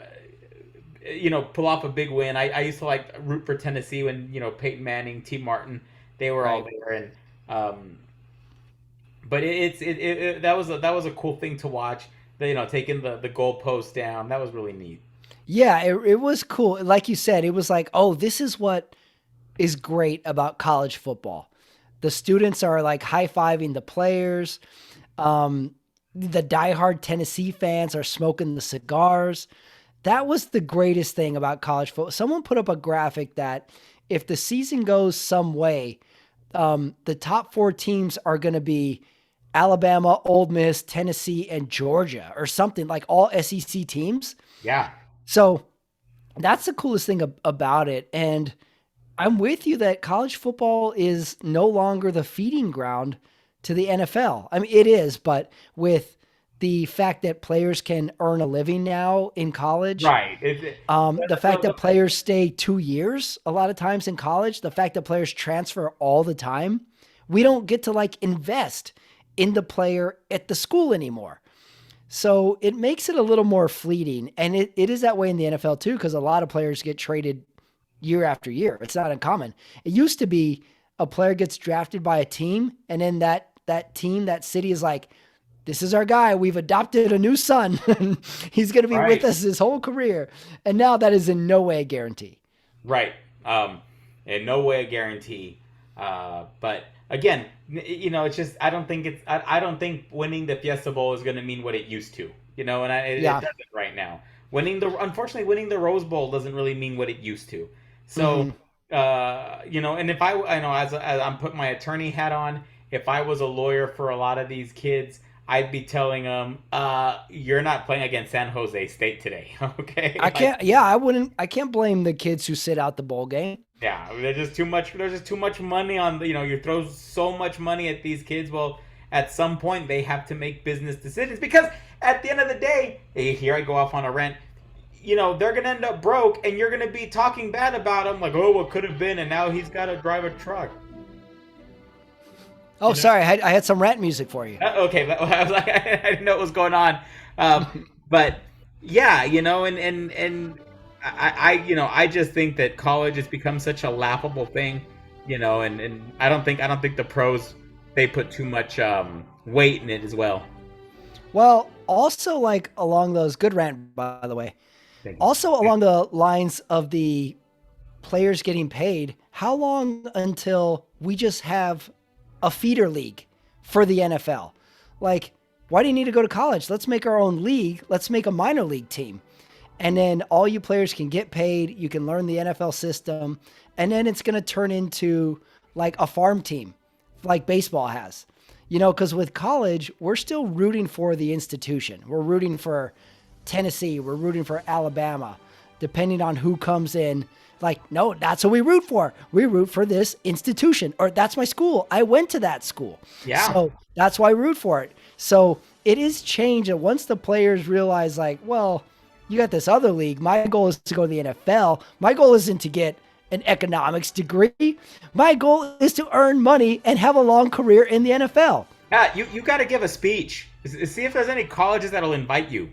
off a big win. I used to like root for Tennessee when, Peyton Manning, T. Martin, they were all there. And, but that was a cool thing to watch. taking the goalpost down. That was really neat. Yeah, it was cool. Like you said, it was like, oh, this is what is great about college football. The students are like high-fiving the players. The diehard Tennessee fans are smoking the cigars. That was the greatest thing about college football. Someone put up a graphic that if the season goes some way, the top 4 teams are going to be Alabama, Ole Miss, Tennessee, and Georgia, or something, like all SEC teams. Yeah. So that's the coolest thing about it. And I'm with you that college football is no longer the feeding ground to the NFL. I mean, it is, but with the fact that players can earn a living now in college, Right. the fact that players stay 2 years a lot of times in college, the fact that players transfer all the time, we don't get to like invest in the player at the school anymore. So it makes it a little more fleeting. And it is that way in the NFL too, because a lot of players get traded year after year. It's not uncommon. It used to be a player gets drafted by a team, and then that team, that city is like, this is our guy. We've adopted a new son. He's going to be with us his whole career. And now that is in no way a guarantee. Right. In no way a guarantee. But again, it's just I don't think winning the Fiesta Bowl is going to mean what it used to. It doesn't right now. Unfortunately, winning the Rose Bowl doesn't really mean what it used to. So, and if I know as I'm putting my attorney hat on, if I was a lawyer for a lot of these kids, I'd be telling them, you're not playing against San Jose State today. Okay. I can't blame the kids who sit out the bowl game. Yeah. There's just too much money on, you throw so much money at these kids. Well, at some point they have to make business decisions, because at the end of the day, here I go off on a rant. They're going to end up broke, and you're going to be talking bad about him, like, oh, what could have been, and now he's got to drive a truck. Oh, sorry, I had some rant music for you. Okay, I was like, I didn't know what was going on. But yeah, and I just think that college has become such a laughable thing, and I don't think the pros, they put too much weight in it as well. Well, also like along those, good rant, by the way. Also along the lines of the players getting paid, how long until we just have a feeder league for the NFL? Like, why do you need to go to college? Let's make our own league. Let's make a minor league team. And then all you players can get paid. You can learn the NFL system. And then it's going to turn into like a farm team like baseball has. Because with college, we're still rooting for the institution. We're rooting for Tennessee. We're rooting for Alabama, depending on who comes in. Like, no, that's what we root for. We root for this institution, or that's my school. I went to that school. Yeah. So that's why I root for it. So it is changed. And once the players realize, like, well, you got this other league. My goal is to go to the NFL. My goal isn't to get an economics degree. My goal is to earn money and have a long career in the NFL. Yeah, you got to give a speech. See if there's any colleges that'll invite you.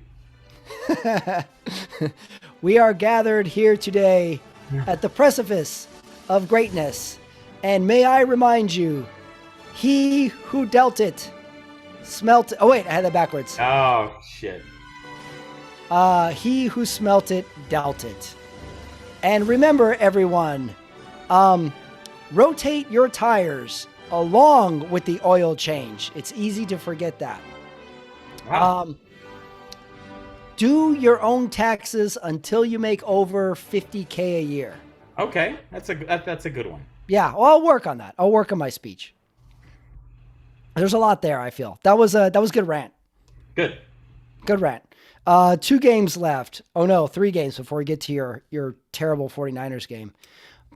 We are gathered here today at the precipice of greatness. And may I remind you, he who dealt it smelt it. Oh, wait, I had that backwards. Oh, shit. He who smelt it dealt it. And remember, everyone, rotate your tires along with the oil change. It's easy to forget that. Wow. Do your own taxes until you make over $50K a year. Okay, that's a good one. Yeah, well, I'll work on that. I'll work on my speech. There's a lot there, I feel. That was good rant. Good rant. 2 games left. Oh no, 3 games before we get to your terrible 49ers game.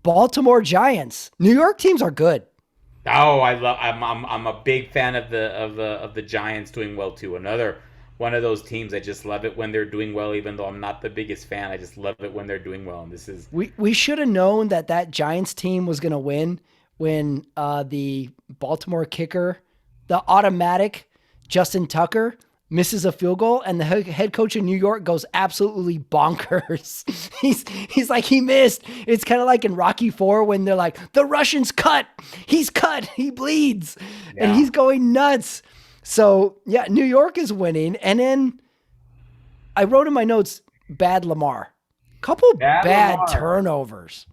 Baltimore Giants. New York teams are good. Oh, I'm a big fan of the Giants doing well too. Another one of those teams. I just love it when they're doing well, even though I'm not the biggest fan. I just love it when they're doing well. And this is we should have known that Giants team was going to win when the Baltimore kicker, the automatic Justin Tucker, misses a field goal, and the head coach in New York goes absolutely bonkers. He's like, he missed. It's kind of like in Rocky IV when they're like, the Russian's cut. He's cut. He bleeds. Yeah. And he's going nuts. So, yeah, New York is winning. And then I wrote in my notes, bad Lamar. Couple Bad bad Lamar. turnovers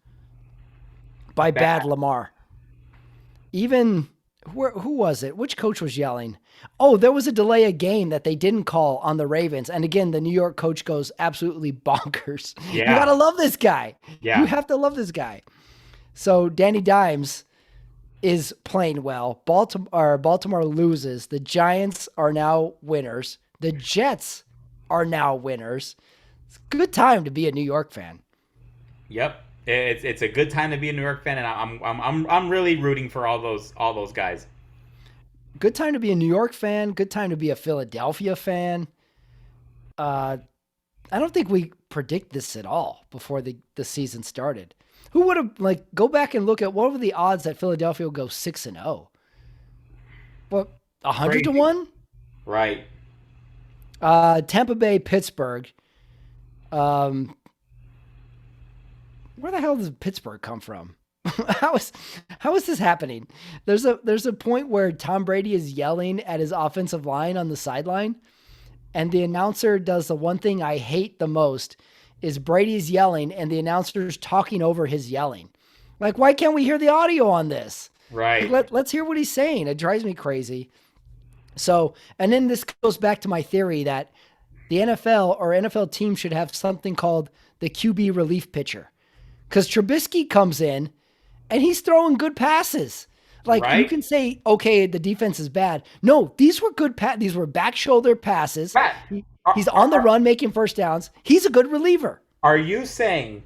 by bad Lamar. Even, who was it? Which coach was yelling? Oh, there was a delay of game that they didn't call on the Ravens. And again, the New York coach goes absolutely bonkers. Yeah. You got to love this guy. Yeah. You have to love this guy. So Danny Dimes is playing well. Baltimore loses. The Giants are now winners. The Jets are now winners. It's a good time to be a New York fan. Yep. It's a good time to be a New York fan, and I'm really rooting for all those guys. Good time to be a New York fan. Good time to be a Philadelphia fan. I don't think we predict this at all before the season started. Who would have, go back and look at what were the odds that Philadelphia will go 6-0? What, 100 to 1? Right. Tampa Bay, Pittsburgh. Where the hell does Pittsburgh come from? How is this happening? There's a point where Tom Brady is yelling at his offensive line on the sideline, and the announcer does the one thing I hate the most is Brady's yelling and the announcer's talking over his yelling. Like, why can't we hear the audio on this? Right. Let's hear what he's saying. It drives me crazy. So, and then this goes back to my theory that the NFL or NFL team should have something called the QB relief pitcher. Because Trubisky comes in and he's throwing good passes. Like, right. You can say, okay, the defense is bad. No, these were good these were back shoulder passes. He's on the run making first downs. He's a good reliever. Are you saying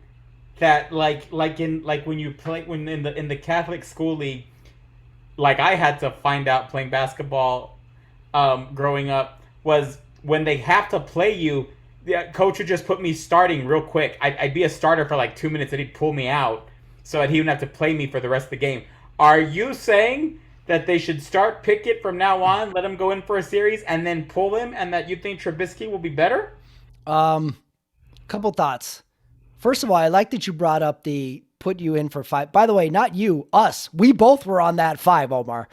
that like when you play in the Catholic school league, like I had to find out playing basketball growing up, was when they have to play you, the coach would just put me starting real quick. I'd be a starter for like 2 minutes and he'd pull me out so that he wouldn't have to play me for the rest of the game. Are you saying that they should start Pickett from now on, let him go in for a series, and then pull him, and that you think Trubisky will be better? Couple thoughts. First of all, I like that you brought up the put you in for 5. By the way, not you, us. We both were on that 5, Omar.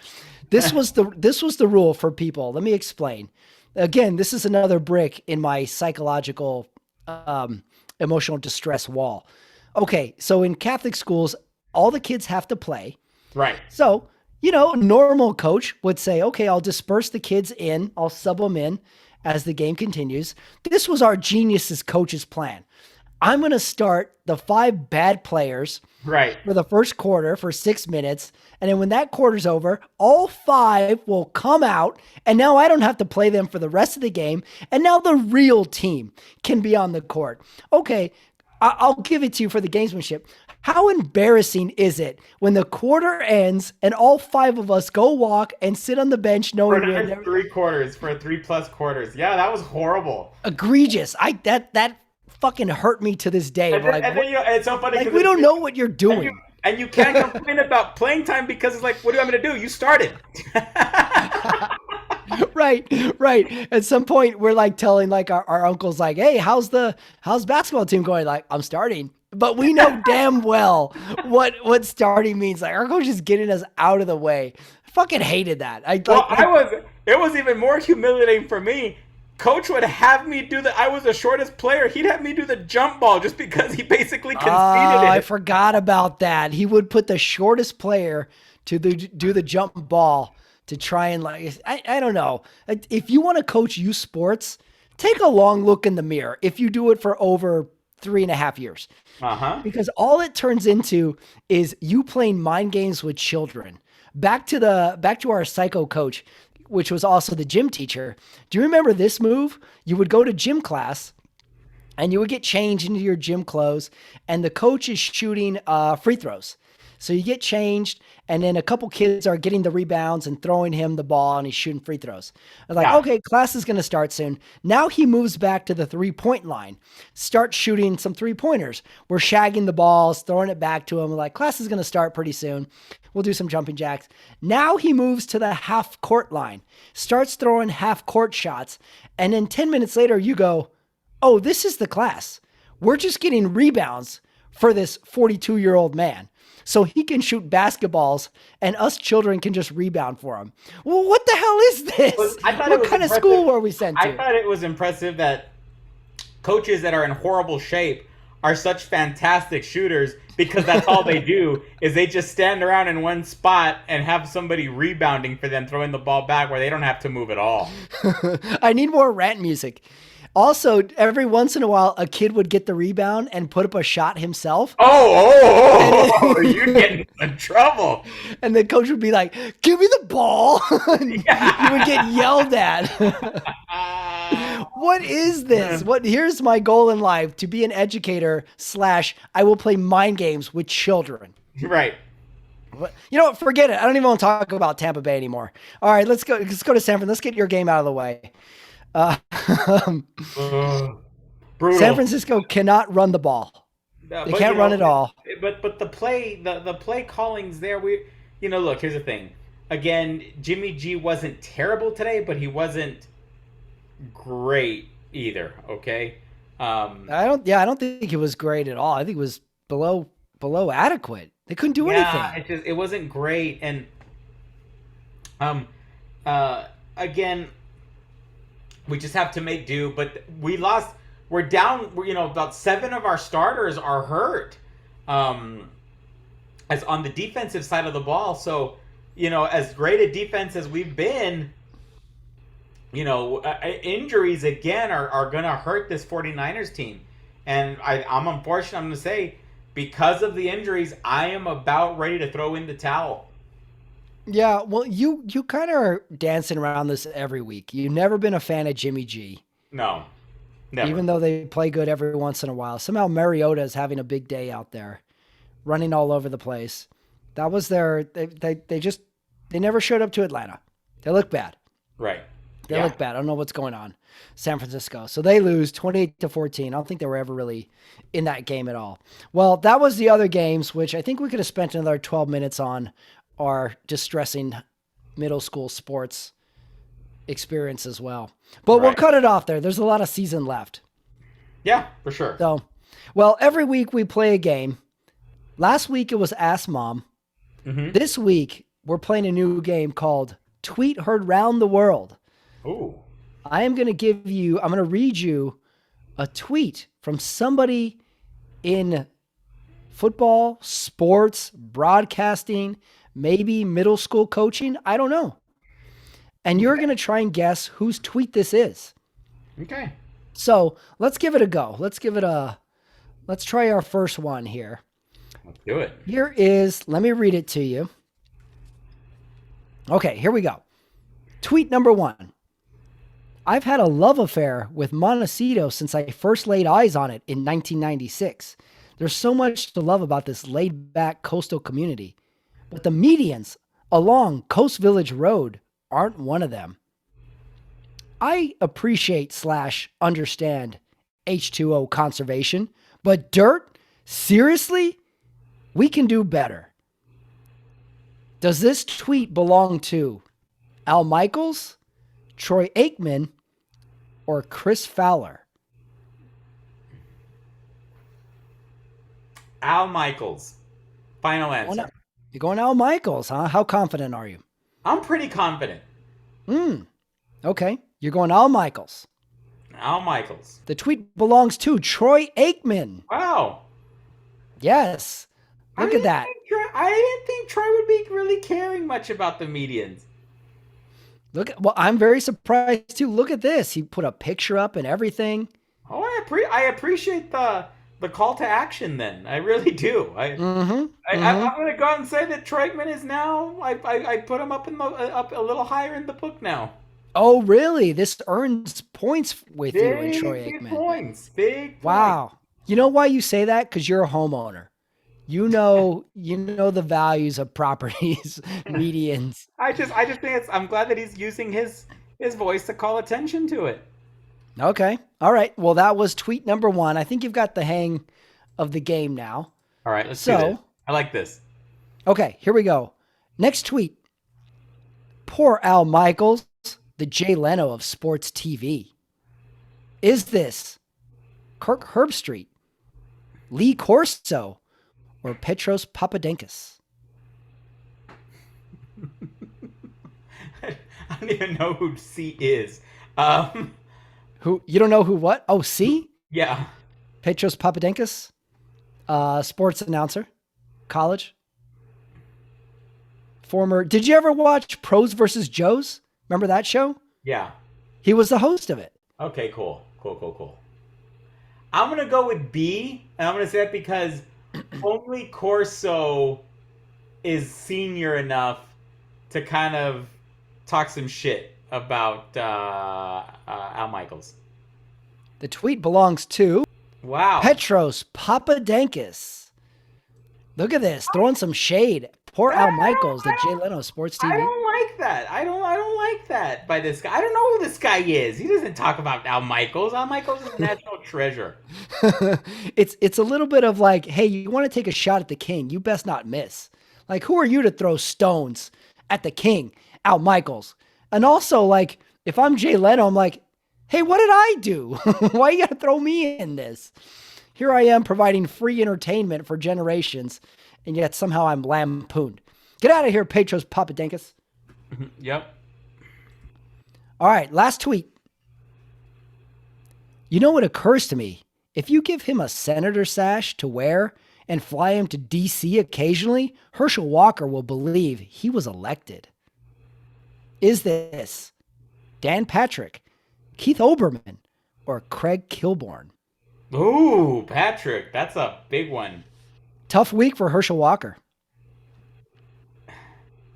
This was the rule for people. Let me explain. Again, this is another brick in my psychological, emotional distress wall. Okay, so in Catholic schools, all the kids have to play. Right. So, a normal coach would say, okay, I'll disperse the kids in. I'll sub them in as the game continues. This was our genius's coach's plan. I'm going to start the 5 bad players for the first quarter for 6 minutes. And then when that quarter's over, all 5 will come out. And now I don't have to play them for the rest of the game. And now the real team can be on the court. Okay, I'll give it to you for the gamesmanship. How embarrassing is it when the quarter ends and all 5 of us go walk and sit on the bench knowing for another 3 quarters, for 3+ quarters? Yeah, that was horrible. Egregious. That fucking hurt me to this day. And then it's so funny. Like, we don't know what you're doing. And you can't complain about playing time because it's like, what do you want me to do? You started. Right. At some point, we're like telling like our uncles like, hey, how's basketball team going? Like, I'm starting. But we know damn well what starting means. Like, our coach is getting us out of the way. I fucking hated that. It was even more humiliating for me. Coach would have me I was the shortest player. He'd have me do the jump ball just because he basically conceded it. I forgot about that. He would put the shortest player to do the jump ball to try and I don't know. If you want to coach youth sports, take a long look in the mirror. If you do it for over 3.5 years. Because all it turns into is you playing mind games with children. Back to our psycho coach, which was also the gym teacher. Do you remember this move? You would go to gym class and you would get changed into your gym clothes and the coach is shooting free throws. So you get changed and then a couple kids are getting the rebounds and throwing him the ball and he's shooting free throws. I was like, okay, class is going to start soon. Now he moves back to the 3-point line, starts shooting some 3-pointers. We're shagging the balls, throwing it back to him. We're like, class is going to start pretty soon. We'll do some jumping jacks. Now he moves to the half court line, starts throwing half court shots. And then 10 minutes later you go, oh, this is the class. We're just getting rebounds for this 42-year-old man. So he can shoot basketballs and us children can just rebound for him. Well, what the hell is this? What kind of school were we sent to? I thought it was impressive that coaches that are in horrible shape are such fantastic shooters because that's all they do is they just stand around in one spot and have somebody rebounding for them, throwing the ball back where they don't have to move at all. I need more rant music. Also, every once in a while, a kid would get the rebound and put up a shot himself. You're getting in trouble. And the coach would be like, "Give me the ball." And you would get yelled at. What is this? Here's my goal in life: to be an educator / I will play mind games with children. Right. You know what? Forget it. I don't even want to talk about Tampa Bay anymore. All right, let's go to San Fran. Let's get your game out of the way. San Francisco cannot run the ball. They can't run at all. But the play callings there. Look, here's the thing. Again, Jimmy G wasn't terrible today, but he wasn't great either. Okay. I don't think it was great at all. I think it was below adequate. They couldn't do anything. It wasn't great, and again, we just have to make do. But we lost. We're down. About 7 of our starters are hurt. As on the defensive side of the ball. So, as great a defense as we've been, injuries again are going to hurt this 49ers team. And I'm unfortunate. I'm going to say, because of the injuries, I am about ready to throw in the towel. Yeah, well, you kind of are dancing around this every week. You've never been a fan of Jimmy G. No, never. Even though they play good every once in a while. Somehow Mariota is having a big day out there, running all over the place. That was they never showed up to Atlanta. They look bad. Right. They look bad. I don't know what's going on. San Francisco. So they lose 28-14. I don't think they were ever really in that game at all. Well, that was the other games, which I think we could have spent another 12 minutes on our distressing middle school sports experience as well. But We'll cut it off there. There's a lot of season left. Yeah, for sure. So, well, every week we play a game. Last week it was Ask Mom. Mm-hmm. This week we're playing a new game called Tweet Heard Round the World. Ooh. I'm going to read you a tweet from somebody in football, sports, broadcasting, maybe middle school coaching. I don't know. And you're going to try and guess whose tweet this is. Okay. So let's give it a go. Let's try our first one here. Let's do it. Let me read it to you. Okay, here we go. Tweet number 1. I've had a love affair with Montecito since I first laid eyes on it in 1996. There's so much to love about this laid-back coastal community. But the medians along Coast Village Road aren't one of them. I appreciate / understand H2O conservation, but dirt? Seriously? We can do better. Does this tweet belong to Al Michaels, Troy Aikman, or Chris Fowler? Al Michaels. Final answer. You're going Al Michaels, huh? How confident are you? I'm pretty confident. Okay. You're going Al Michaels. Al Michaels. The tweet belongs to Troy Aikman. Wow. Yes. Look at that. I didn't think Troy would be really caring much about the medians. Well, I'm very surprised too. Look at this. He put a picture up and everything. Oh, I appreciate the call to action then. I really do. I'm going to go out and say that Troy Aikman is now, I put him up a little higher in the book now. Oh, really? This earns points with you and Troy Aikman. Big points. Wow. You know why you say that? Because you're a homeowner. You know the values of properties, medians. I just think I'm glad that he's using his voice to call attention to it. Okay. All right. Well, that was tweet number 1. I think you've got the hang of the game now. All right. Let's do this. I like this. Okay. Here we go. Next tweet. Poor Al Michaels, the Jay Leno of sports TV. Is this Kirk Herbstreit, Lee Corso, or Petros Papadakis? I don't even know who C is. Who? You don't know who what? Oh, C? Yeah. Petros Papadakis, sports announcer, college. Former. Did you ever watch Pros versus Joes? Remember that show? Yeah. He was the host of it. Okay, cool. Cool, cool, cool. I'm gonna go with B, and I'm gonna say that because only Corso is senior enough to kind of talk some shit about Al Michaels. The tweet belongs to Wow. Petros Papadakis. Look at this, throwing some shade. Poor Al Michaels, the Jay Leno Sports I TV. don't like that. I don't like that by this guy. I don't know who this guy is. He doesn't talk about Al Michaels. Al Michaels is a national treasure. It's a little bit of like, hey, you want to take a shot at the king? You best not miss. Like, who are you to throw stones at the king, Al Michaels? And also, like, if I'm Jay Leno, I'm like, hey, what did I do? Why you got to throw me in this? Here I am providing free entertainment for generations, and yet somehow I'm lampooned. Get out of here, Petros Papadakis. Yep. All right, last tweet. You know what occurs to me? If you give him a senator sash to wear and fly him to D.C. occasionally, Herschel Walker will believe he was elected. Is this Dan Patrick, Keith Olbermann, or Craig Kilborn? Ooh, Patrick, that's a big one. Tough week for Herschel Walker.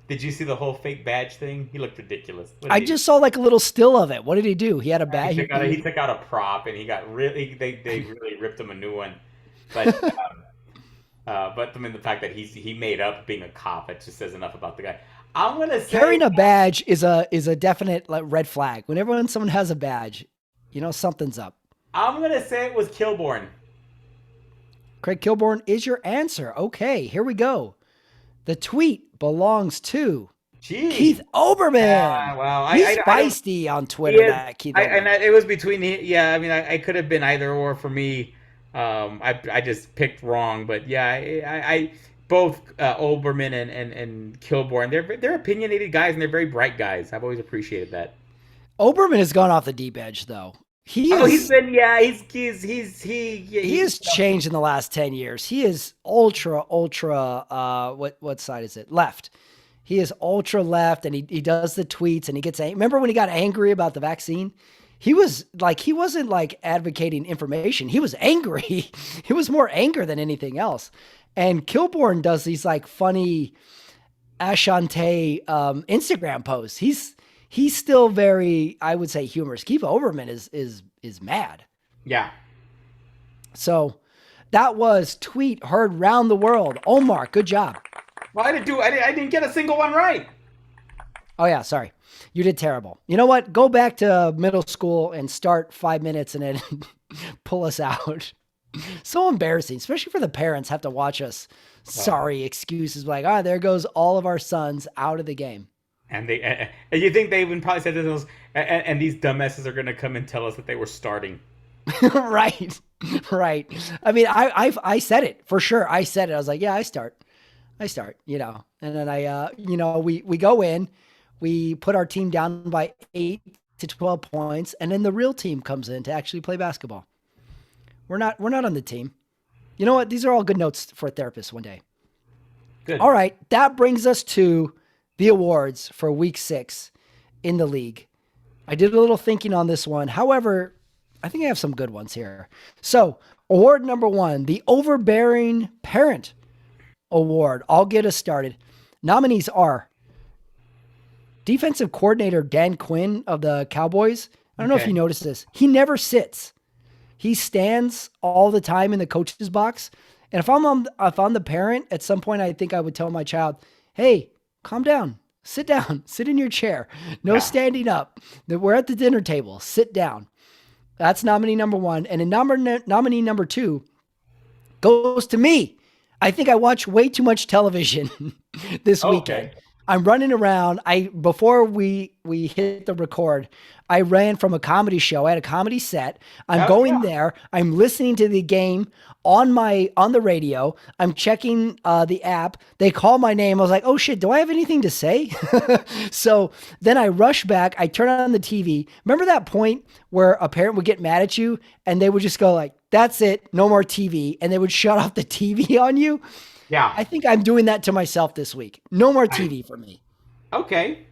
Did you see the whole fake badge thing? He looked ridiculous. I just saw like a little still of it. What did he do? He had a badge. He took out a prop and he got really. They really ripped him a new one. But but I mean the fact that he made up being a cop, it just says enough about the guy. I'm gonna say carrying a badge is a definite like red flag. Whenever someone has a badge, you know something's up. I'm gonna say it was Kilborn. Craig Kilborn is your answer. Okay, here we go. The tweet belongs to Keith Olbermann. Yeah, wow. He's feisty on Twitter. That Keith Olbermann. And it was between I mean, I could have been either or for me. I just picked wrong, but yeah, I both Olbermann and Kilborn. They're opinionated guys and they're very bright guys. I've always appreciated that. Olbermann has gone off the deep edge though. He has changed in the last 10 years. He is ultra what side is it? Left. He is ultra left and he does the tweets and he gets remember when he got angry about the vaccine? He wasn't like advocating information. He was angry. It was more anger than anything else. And Kilborn does these like funny Ashante Instagram posts. He's still very, I would say, humorous. Keith Olbermann is mad. Yeah. So that was tweet heard round the world. Omar, good job. Well, I didn't get a single one right. Oh yeah, sorry. You did terrible. You know what? Go back to middle school and start 5 minutes and then pull us out. So embarrassing, especially for the parents have to watch us. Sorry excuses like, there goes all of our sons out of the game. And you think they even probably said to those, and these dumbasses are going to come and tell us that they were starting. Right. I mean, I said it for sure. I said it. I was like, yeah, I start, you know, and then we go in, we put our team down by 8 to 12 points. And then the real team comes in to actually play basketball. We're not on the team. You know what? These are all good notes for a therapist one day. Good. All right. That brings us to the awards for week 6 in the league. I did a little thinking on this one. However, I think I have some good ones here. So award number 1, the Overbearing Parent Award. I'll get us started. Nominees are defensive coordinator Dan Quinn of the Cowboys. I don't know if you noticed this. He never sits. He stands all the time in the coach's box. And if I'm the parent, at some point, I think I would tell my child, hey, calm down, sit down, sit in your chair. No standing up. We're at the dinner table. Sit down. That's nominee number 1. And nominee number 2 goes to me. I think I watch way too much television this weekend. I'm running around. Before we hit the record, I ran from a comedy show. I had a comedy set. I'm Oh going yeah. there. I'm listening to the game on the radio. I'm checking the app. They call my name. I was like, oh shit, do I have anything to say? So then I rush back. I turn on the TV. Remember that point where a parent would get mad at you and they would just go like, that's it, no more TV, and they would shut off the TV on you. Yeah. I think I'm doing that to myself this week. No more I, TV for me. okay.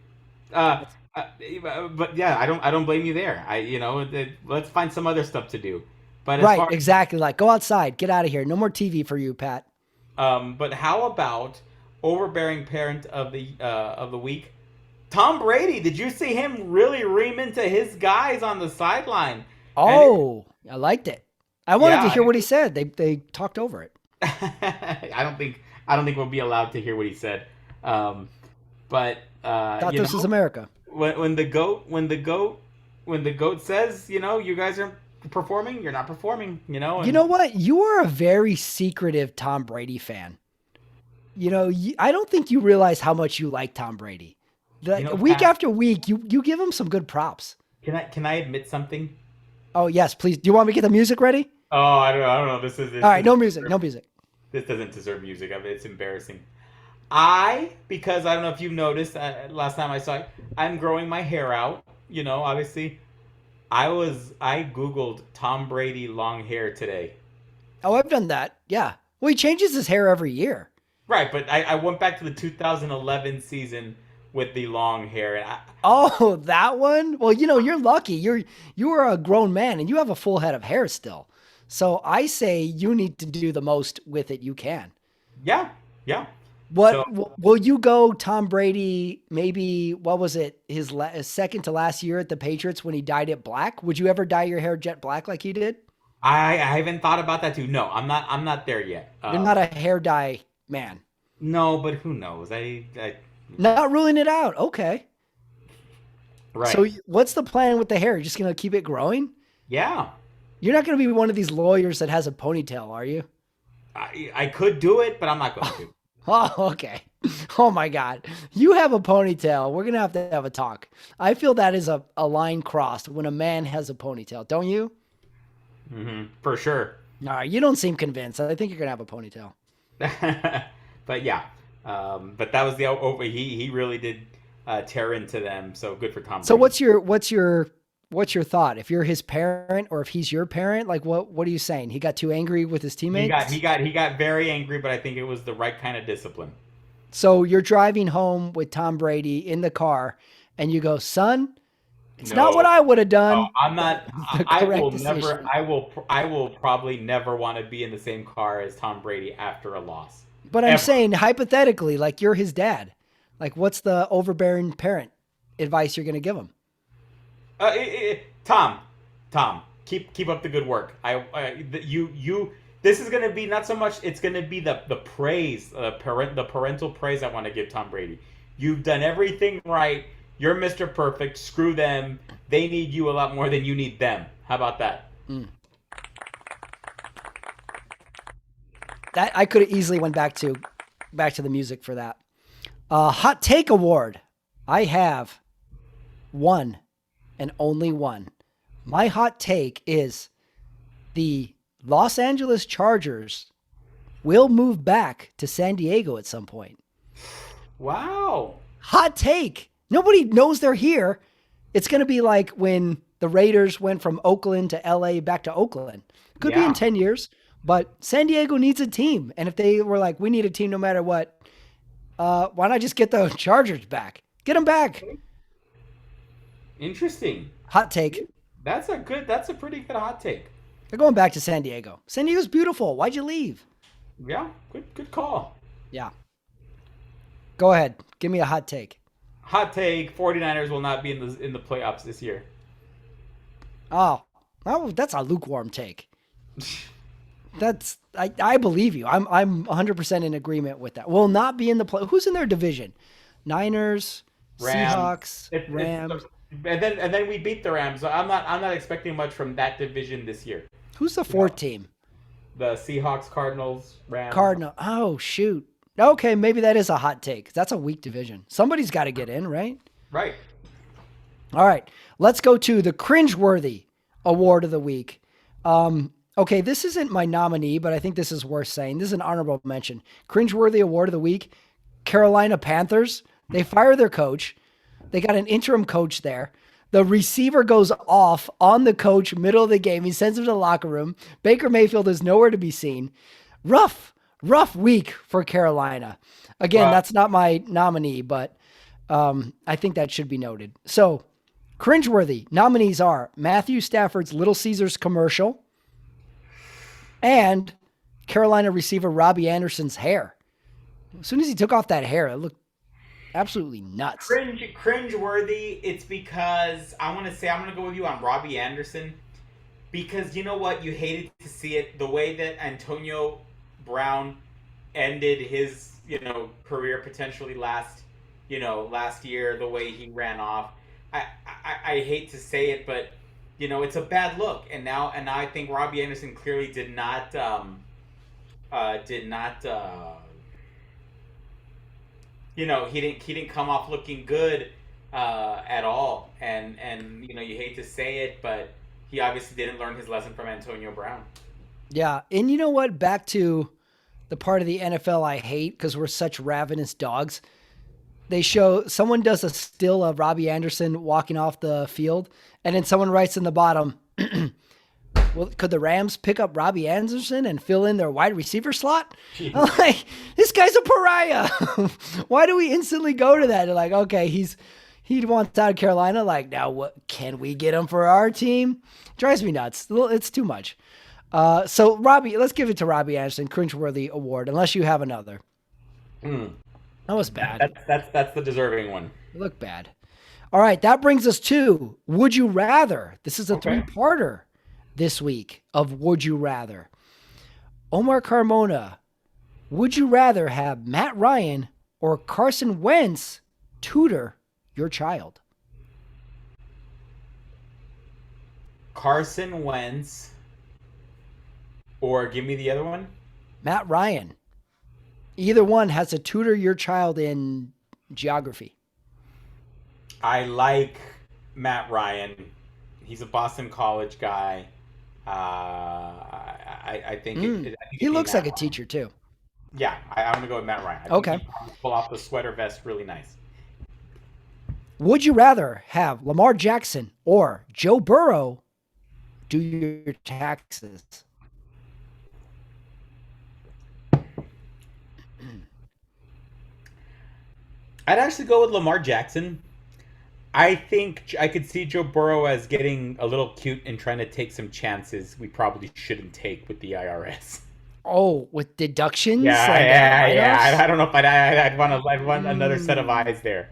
Uh, but yeah, I don't blame you there. Let's find some other stuff to do. But as Right, far exactly. Like, go outside, get out of here. No more TV for you, Pat. but how about overbearing parent of the week? Tom Brady. Did you see him really ream into his guys on the sideline? And Oh, I liked it. I wanted to yeah, hear what he said. They talked over it. I don't think we'll be allowed to hear what he said. Um, but Thought this was America. when the goat says, you guys are performing, you're not performing, You and know what? You are a very secretive Tom Brady fan. I don't think you realize how much you like Tom Brady. Like, week Pat, after week, you give him some good props. can I admit something? Oh, yes, please. Do you want me to get the music ready? Oh, I don't know. This is this All right, no doesn't music, deserve, no music. this doesn't deserve music. I mean, it's embarrassing. Because I don't know if you've noticed, last time I saw it, I'm growing my hair out. Obviously, I googled Tom Brady long hair today. Oh, I've done that. Yeah. Well, he changes his hair every year. Right, but I went back to the 2011 season with the long hair, and Oh, that one? Well, you're lucky. You are a grown man and you have a full head of hair still. So I say you need to do the most with it you can. yeah, yeah. So Will you go Tom Brady? Maybe what was it? His second to last year at the Patriots when he dyed it black. Would you ever dye your hair jet black like he did? I haven't thought about that too. No, I'm not there yet. You're not a hair dye man. No, but who knows? I Not ruling it out. Okay. So right. what's the plan with the hair? You're just gonna keep it growing? Yeah, You're not gonna be one of these lawyers that has a ponytail, are you? I could do it, but I'm not going to. Oh, okay. Oh my God. You have a ponytail. We're going to have a talk. I feel that is a line crossed when a man has a ponytail, don't you? For sure. All right. You don't seem convinced. I think you're going to have a ponytail. But yeah, but that was the over. He really did tear into them. So good for Tom So Brady. what's your thought? If you're his parent or if he's your parent, like what are you saying? He got too angry with his He got he teammates? got he got very angry, but I think it was the right kind of discipline. So you're driving home with Tom Brady in the car and you go, "Son, it's not what No, I would have no, done. I'm not. The I correct will never. decision." I will probably never want to be in the same car as Tom Brady after a loss, But I'm ever. saying hypothetically, like you're his dad. Like what's the overbearing parent advice you're going to give him? Tom, keep up the good work. You. This is gonna be not so much. It's gonna be the praise, the parental praise I want to give Tom Brady. You've done everything right. You're Mr. Perfect. Screw them. They need you a lot more than you need them. How about that? Mm. That I could have easily went back to the music for that. Hot take award. I have one and only one. My hot take is the Los Angeles Chargers will move back to San Diego at some point. Wow. Hot take. Nobody knows they're here. It's going to be like when the Raiders went from Oakland to LA back to Oakland. Could be in Yeah. 10 years, but San Diego needs a team. And if they were like, we need a team no matter what, why not just get the Chargers back? Get them back. Interesting. Hot take. That's a pretty good hot take. They're going back to San Diego. San Diego's beautiful. Why'd you leave? Yeah. Good call. Yeah. Go ahead. Give me a hot take. Hot take: 49ers will not be in the playoffs this year. Oh, well, that's a lukewarm take. I believe you. I'm 100% in agreement with that. Will not be in the play. Who's in their division? Niners, Rams. Seahawks, It's Rams. and then we beat the Rams. So I'm not expecting much from that division this year. Who's the You know, fourth team? the Seahawks, Cardinals, Rams. Cardinal. Oh shoot. Okay, maybe that is a hot take. That's a weak division. Somebody's got to get in, right? Right. All right, let's go to the Cringe-Worthy Award of the Week. Okay, this isn't my nominee, but I think this is worth saying. This is an honorable mention. Cringe-Worthy Award of the Week, Carolina Panthers. They fire their coach. They got an interim coach there. The receiver goes off on the coach middle of the game. He sends him to the locker room. Baker Mayfield is nowhere to be seen. Rough week for Carolina. Again, that's not my nominee, but I think that should be noted. So, Cringeworthy nominees are Matthew Stafford's Little Caesars commercial and Carolina receiver Robbie Anderson's hair. As soon as he took off that hair, it looked absolutely nuts. Cringe-worthy. It's because I'm going to go with you on Robbie Anderson, because you know what? You hated to see it. The way that Antonio Brown ended his, career potentially last year, the way he ran off. I hate to say it, but it's a bad look. And now I think Robbie Anderson clearly did not he didn't come off looking good at all. And you hate to say it, but he obviously didn't learn his lesson from Antonio Brown. Yeah, and you know what? Back to the part of the NFL I hate because we're such ravenous dogs. They show someone does a still of Robbie Anderson walking off the field, and then someone writes in the bottom, well, could the Rams pick up Robbie Anderson and fill in their wide receiver slot? I'm like, this guy's a pariah. Why do we instantly go to that? They're like, okay, he wants out of Carolina. Like, now what can we get him for our team? Drives me nuts. It's too much. So Robbie, let's give it to Robbie Anderson, Cringeworthy Award, unless you have another. That was bad. That's the deserving one. It looked bad. All right, that brings us to Would You Rather. This is a three-parter this week of Would You Rather. Omar Carmona, would you rather have Matt Ryan or Carson Wentz tutor your child? Carson Wentz, or give me the other one. Matt Ryan. Either one has to tutor your child in geography. I like Matt Ryan. He's a Boston College guy. I think he looks like a teacher too. Yeah, I'm gonna go with Matt Ryan. I think he pull off the sweater vest really nice. Would you rather have Lamar Jackson or Joe Burrow do your taxes? I'd actually go with Lamar Jackson. I think I could see Joe Burrow as getting a little cute and trying to take some chances we probably shouldn't take with the IRS. Oh, with deductions? Yeah. I don't know if I'd want another set of eyes there.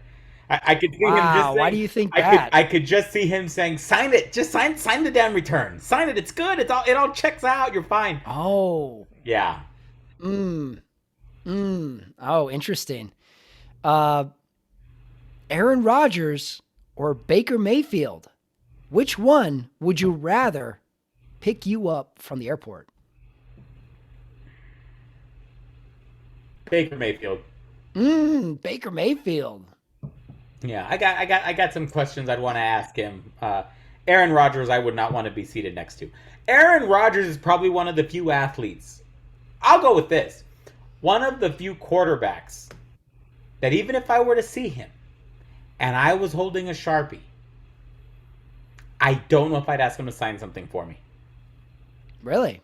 I could see him just saying, why do you think that? I could just see him saying, sign it. Just sign the damn return. Sign it. It's good. It all checks out. You're fine. Oh. Yeah. Oh, interesting. Aaron Rodgers or Baker Mayfield, which one would you rather pick you up from the airport? Baker Mayfield. Baker Mayfield. Yeah, I got some questions I'd want to ask him. Aaron Rodgers, I would not want to be seated next to. Aaron Rodgers is probably one of the few athletes. I'll go with this. One of the few quarterbacks that even if I were to see him and I was holding a Sharpie, I don't know if I'd ask him to sign something for me. Really?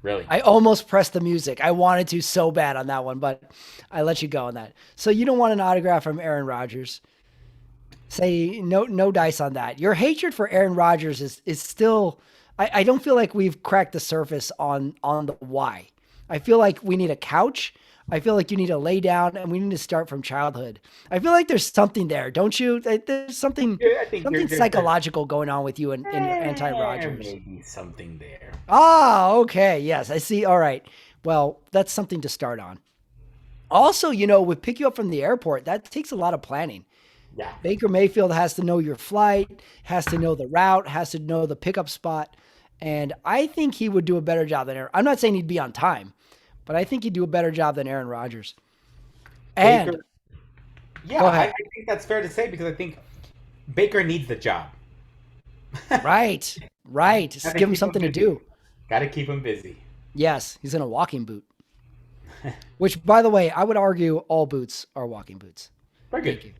Really? I almost pressed the music. I wanted to so bad on that one, but I let you go on that. So you don't want an autograph from Aaron Rodgers. Say no dice on that. Your hatred for Aaron Rodgers is still, I don't feel like we've cracked the surface on the why. I feel like we need a couch. I feel like you need to lay down, and we need to start from childhood. I feel like there's something there, don't you? There's something psychological going on with you and anti-Rodgers. Maybe something there. Okay. Yes, I see. All right. Well, that's something to start on. Also, with pick you up from the airport, that takes a lot of planning. Yeah. Baker Mayfield has to know your flight, has to know the route, has to know the pickup spot. And I think he would do a better job than Aaron. I'm not saying he'd be on time, but I think he'd do a better job than Aaron Rodgers. And Baker. Yeah, go I ahead. think that's fair to say because I think Baker needs the job. Right. Right. Got Just to give him keep him something to busy. do. Got to keep him busy. Yes, he's in a walking boot. Which, by the way, I would argue all boots are walking boots. Very good. Thank you.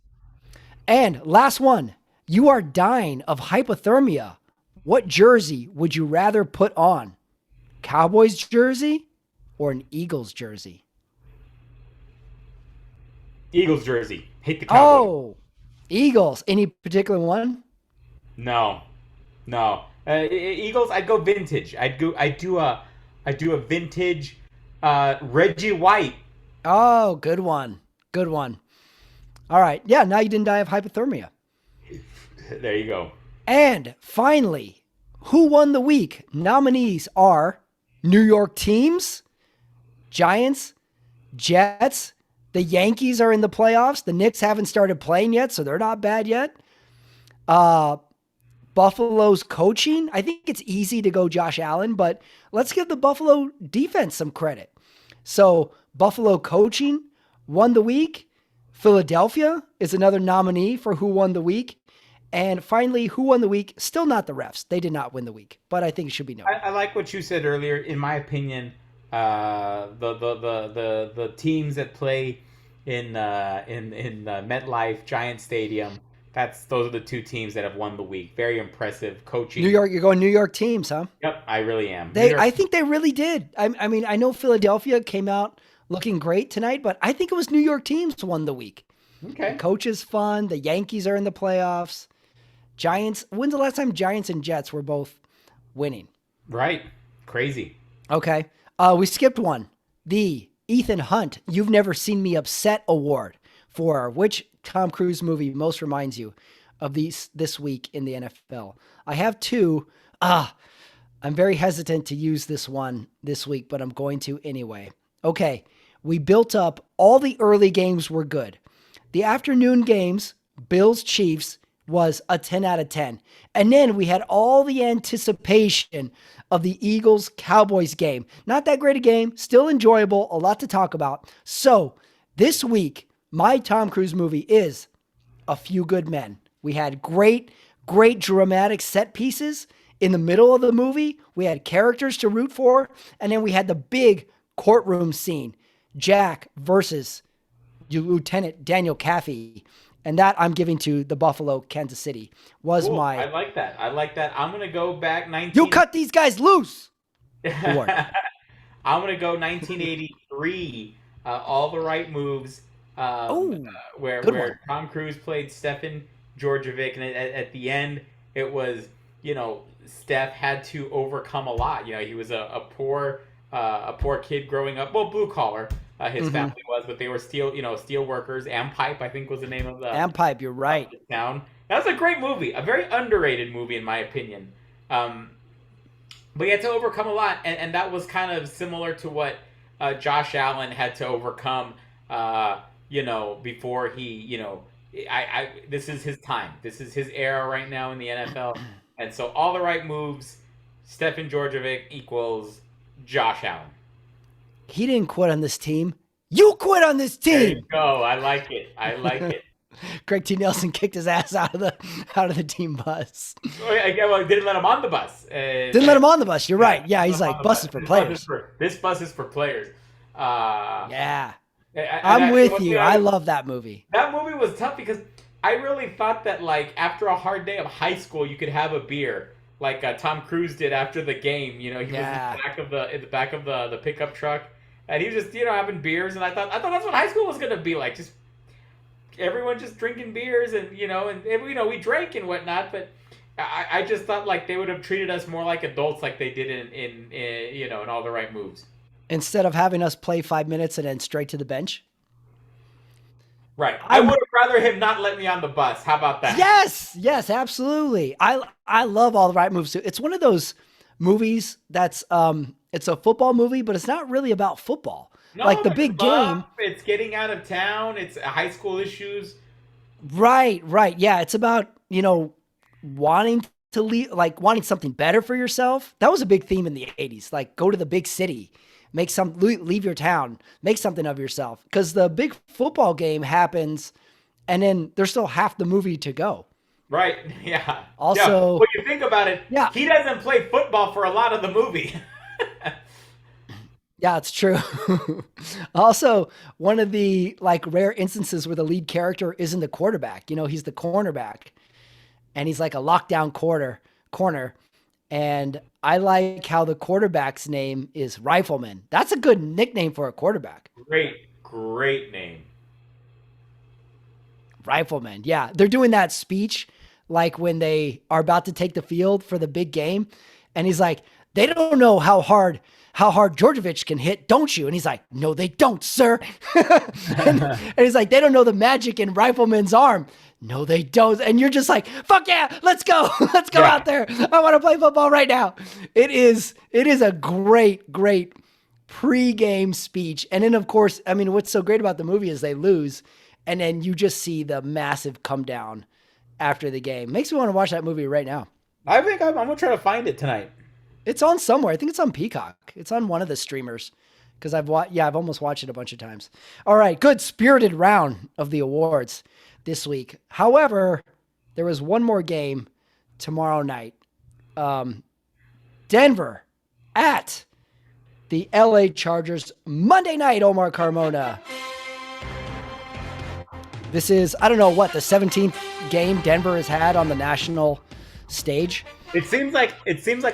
And last one. You are dying of hypothermia. What jersey would you rather put on? Cowboys jersey or an Eagles jersey? Eagles jersey. Hate the Cowboys. Oh, Eagles. Any particular one? No, no. Eagles. I'd go vintage. I do a vintage Reggie White. Oh, good one. Good one. All right. Yeah, now you didn't die of hypothermia. There you go. And finally, who won the week? Nominees are New York teams, Giants, Jets. The Yankees are in the playoffs. The Knicks haven't started playing yet, so they're not bad yet. Buffalo's coaching. I think it's easy to go Josh Allen, but let's give the Buffalo defense some credit. So Buffalo coaching won the week. Philadelphia is another nominee for who won the week. And finally, who won the week? Still not the refs. They did not win the week, but I think it should be noted. I like what you said earlier. In my opinion, the teams that play in MetLife Giant Stadium, those are the two teams that have won the week. Very impressive coaching. New York, you're going New York teams, huh? Yep, I really am. New York. I think they really did. I mean, I know Philadelphia came out looking great tonight, but I think it was New York teams won the week. Okay. The coach is fun. The Yankees are in the playoffs. Giants. When's the last time Giants and Jets were both winning? Right. Crazy. Okay. We skipped one. The Ethan Hunt You've Never Seen Me Upset Award for which Tom Cruise movie most reminds you of this week in the NFL? I have two. I'm very hesitant to use this one this week, but I'm going to anyway. Okay. We built up all the early games were good. The afternoon games, Bills Chiefs, was a 10 out of 10. And then we had all the anticipation of the Eagles Cowboys game. Not that great a game, still enjoyable, a lot to talk about. So this week, my Tom Cruise movie is A Few Good Men. We had great dramatic set pieces in the middle of the movie. We had characters to root for. And then we had the big courtroom scene, Jack versus Lieutenant Daniel Caffey. And that I'm giving to the Buffalo, Kansas City. Was Cool. my. I like that. I like that. I'm gonna go back 19. You cut these guys loose. I'm gonna go 1983. All the right moves. Where Tom Cruise played Stefan Georgievic, and at the end it was Steph had to overcome a lot. He was a poor kid growing up. Well, blue collar. His family was, but they were steel workers. Ampipe, I think, was the name of the Ampipe. You're right. town. That was a great movie, a very underrated movie in my opinion. But he had to overcome a lot, and that was kind of similar to what Josh Allen had to overcome. Before he, this is his time. This is his era right now in the NFL, and so all the right moves. Stefan Georgievic equals Josh Allen. He didn't quit on this team. You quit on this team. There you go. I like it. Craig T. Nelson kicked his ass out of the team bus. Well, didn't let him on the bus. Didn't let him on the bus. You're right. Yeah, he's like, bus is for players. This bus is for players. Yeah. I'm with you. I love that movie. That movie was tough because I really thought that after a hard day of high school, you could have a beer. Like Tom Cruise did after the game. He was in the back of the pickup truck. And he was just, having beers, and I thought that's what high school was gonna be like. Just everyone just drinking beers, and we drank and whatnot. But I just thought they would have treated us more like adults, like they did in All the Right Moves. Instead of having us play 5 minutes and then straight to the bench. Right. I would have rather him not let me on the bus. How about that? Yes, absolutely. I love All the Right Moves too. It's one of those movies that's it's a football movie, but it's not really about football. No, like the big game. It's getting out of town. It's high school issues. Right. Yeah, it's about, wanting to leave, wanting something better for yourself. That was a big theme in the 80s. Go to the big city. leave your town, make something of yourself. Because the big football game happens, and then there's still half the movie to go. Right. Yeah. Also, when you think about it, yeah, he doesn't play football for a lot of the movie. yeah, it's true. Also, one of the like rare instances where the lead character isn't the quarterback. You know, he's the cornerback, and he's like a lockdown corner. And I like how the quarterback's name is Rifleman. That's a good nickname for a quarterback. Great name. Rifleman. Yeah. They're doing that speech like when they are about to take the field for the big game. And he's like, they don't know how hard Georgievich can hit, don't you? And he's like, no, they don't, sir. and he's like, they don't know the magic in Rifleman's arm. No, they don't. And you're just like, fuck yeah, let's go. Let's go out there. I want to play football right now. It is a great pre-game speech. And then, of course, I mean, what's so great about the movie is they lose. And then you just see the massive come down after the game. Makes me want to watch that movie right now. I think I'm going to try to find it tonight. It's on somewhere. I think it's on Peacock. It's on one of the streamers. Because I've almost watched it a bunch of times. All right, good spirited round of the awards this week. However, there was one more game tomorrow night. Denver at the LA Chargers Monday night, Omar Carmona. This is, I don't know what, the 17th game Denver has had on the national stage. It seems like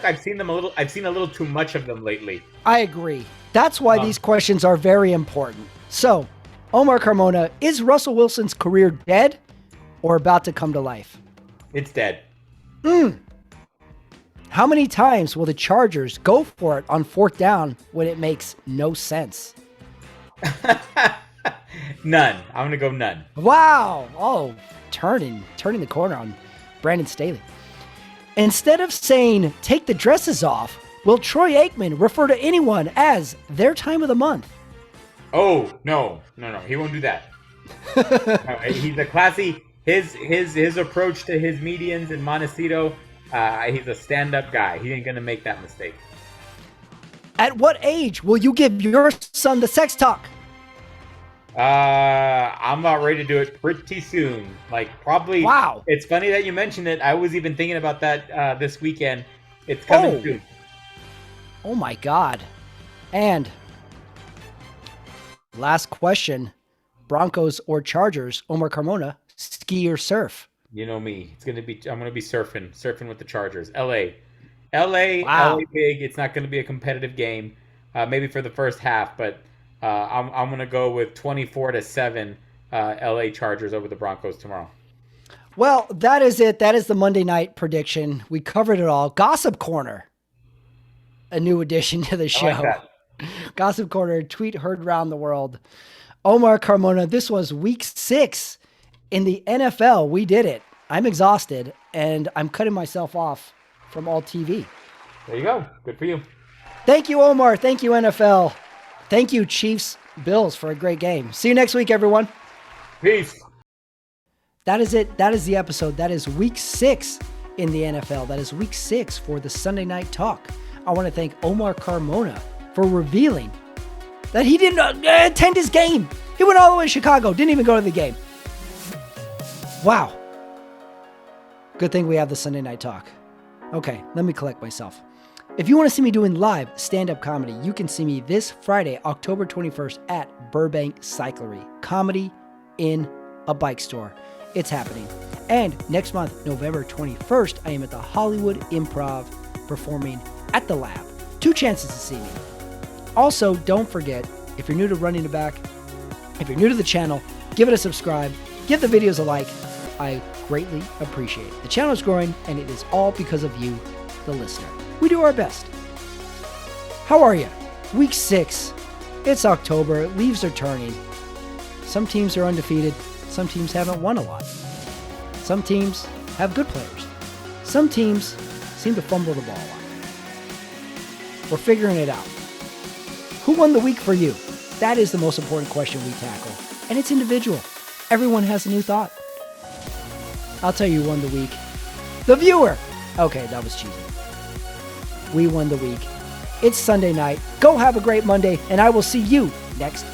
I've seen a little too much of them lately. I agree. That's why these questions are very important. So, Omar Carmona, is Russell Wilson's career dead or about to come to life? It's dead. How many times will the Chargers go for it on fourth down when it makes no sense? None. I'm going to go none. Wow. Oh, turning the corner on Brandon Staley. Instead of saying, take the dresses off, will Troy Aikman refer to anyone as their time of the month? Oh, no. He won't do that. No, he's a classy, his approach to his medians in Montecito, he's a stand-up guy. He ain't going to make that mistake. At what age will you give your son the sex talk? I'm about ready to do it pretty soon. Like, probably. Wow. It's funny that you mentioned it. I was even thinking about that this weekend. It's coming soon. Oh my God. And last question, Broncos or Chargers, Omar Carmona, ski or surf? You know me. I'm going to be surfing with the Chargers. LA. Wow. LA big. It's not going to be a competitive game. Maybe for the first half, but I'm going to go with 24-7 LA Chargers over the Broncos tomorrow. Well, that is it. That is the Monday night prediction. We covered it all. Gossip Corner, a new addition to the show. I like that. Gossip Corner, tweet heard around the world. Omar Carmona, this was week 6 in the NFL. We did it. I'm exhausted, and I'm cutting myself off from all TV. There you go. Good for you. Thank you, Omar. Thank you, NFL. Thank you, Chiefs, Bills, for a great game. See you next week, everyone. Peace. That is it. That is the episode. That is week 6 in the NFL. That is week 6 for the Sunday Night Talk. I want to thank Omar Carmona for revealing that he didn't attend his game. He went all the way to Chicago, didn't even go to the game. Wow. Good thing we have the Sunday Night Talk. Okay, let me collect myself. If you want to see me doing live stand-up comedy, you can see me this Friday, October 21st at Burbank Cyclery. Comedy in a bike store. It's happening. And next month, November 21st, I am at the Hollywood Improv performing at the Lab. 2 chances to see me. Also, don't forget, if you're new to Running It Back, if you're new to the channel, give it a subscribe, give the videos a like. I greatly appreciate it. The channel is growing, and it is all because of you, the listener. We do our best. How are you? Week 6. It's October. Leaves are turning. Some teams are undefeated. Some teams haven't won a lot. Some teams have good players. Some teams seem to fumble the ball a lot. We're figuring it out. Who won the week for you? That is the most important question we tackle. And it's individual. Everyone has a new thought. I'll tell you who won the week. The viewer. Okay, that was cheesy. We won the week. It's Sunday night. Go have a great Monday, and I will see you next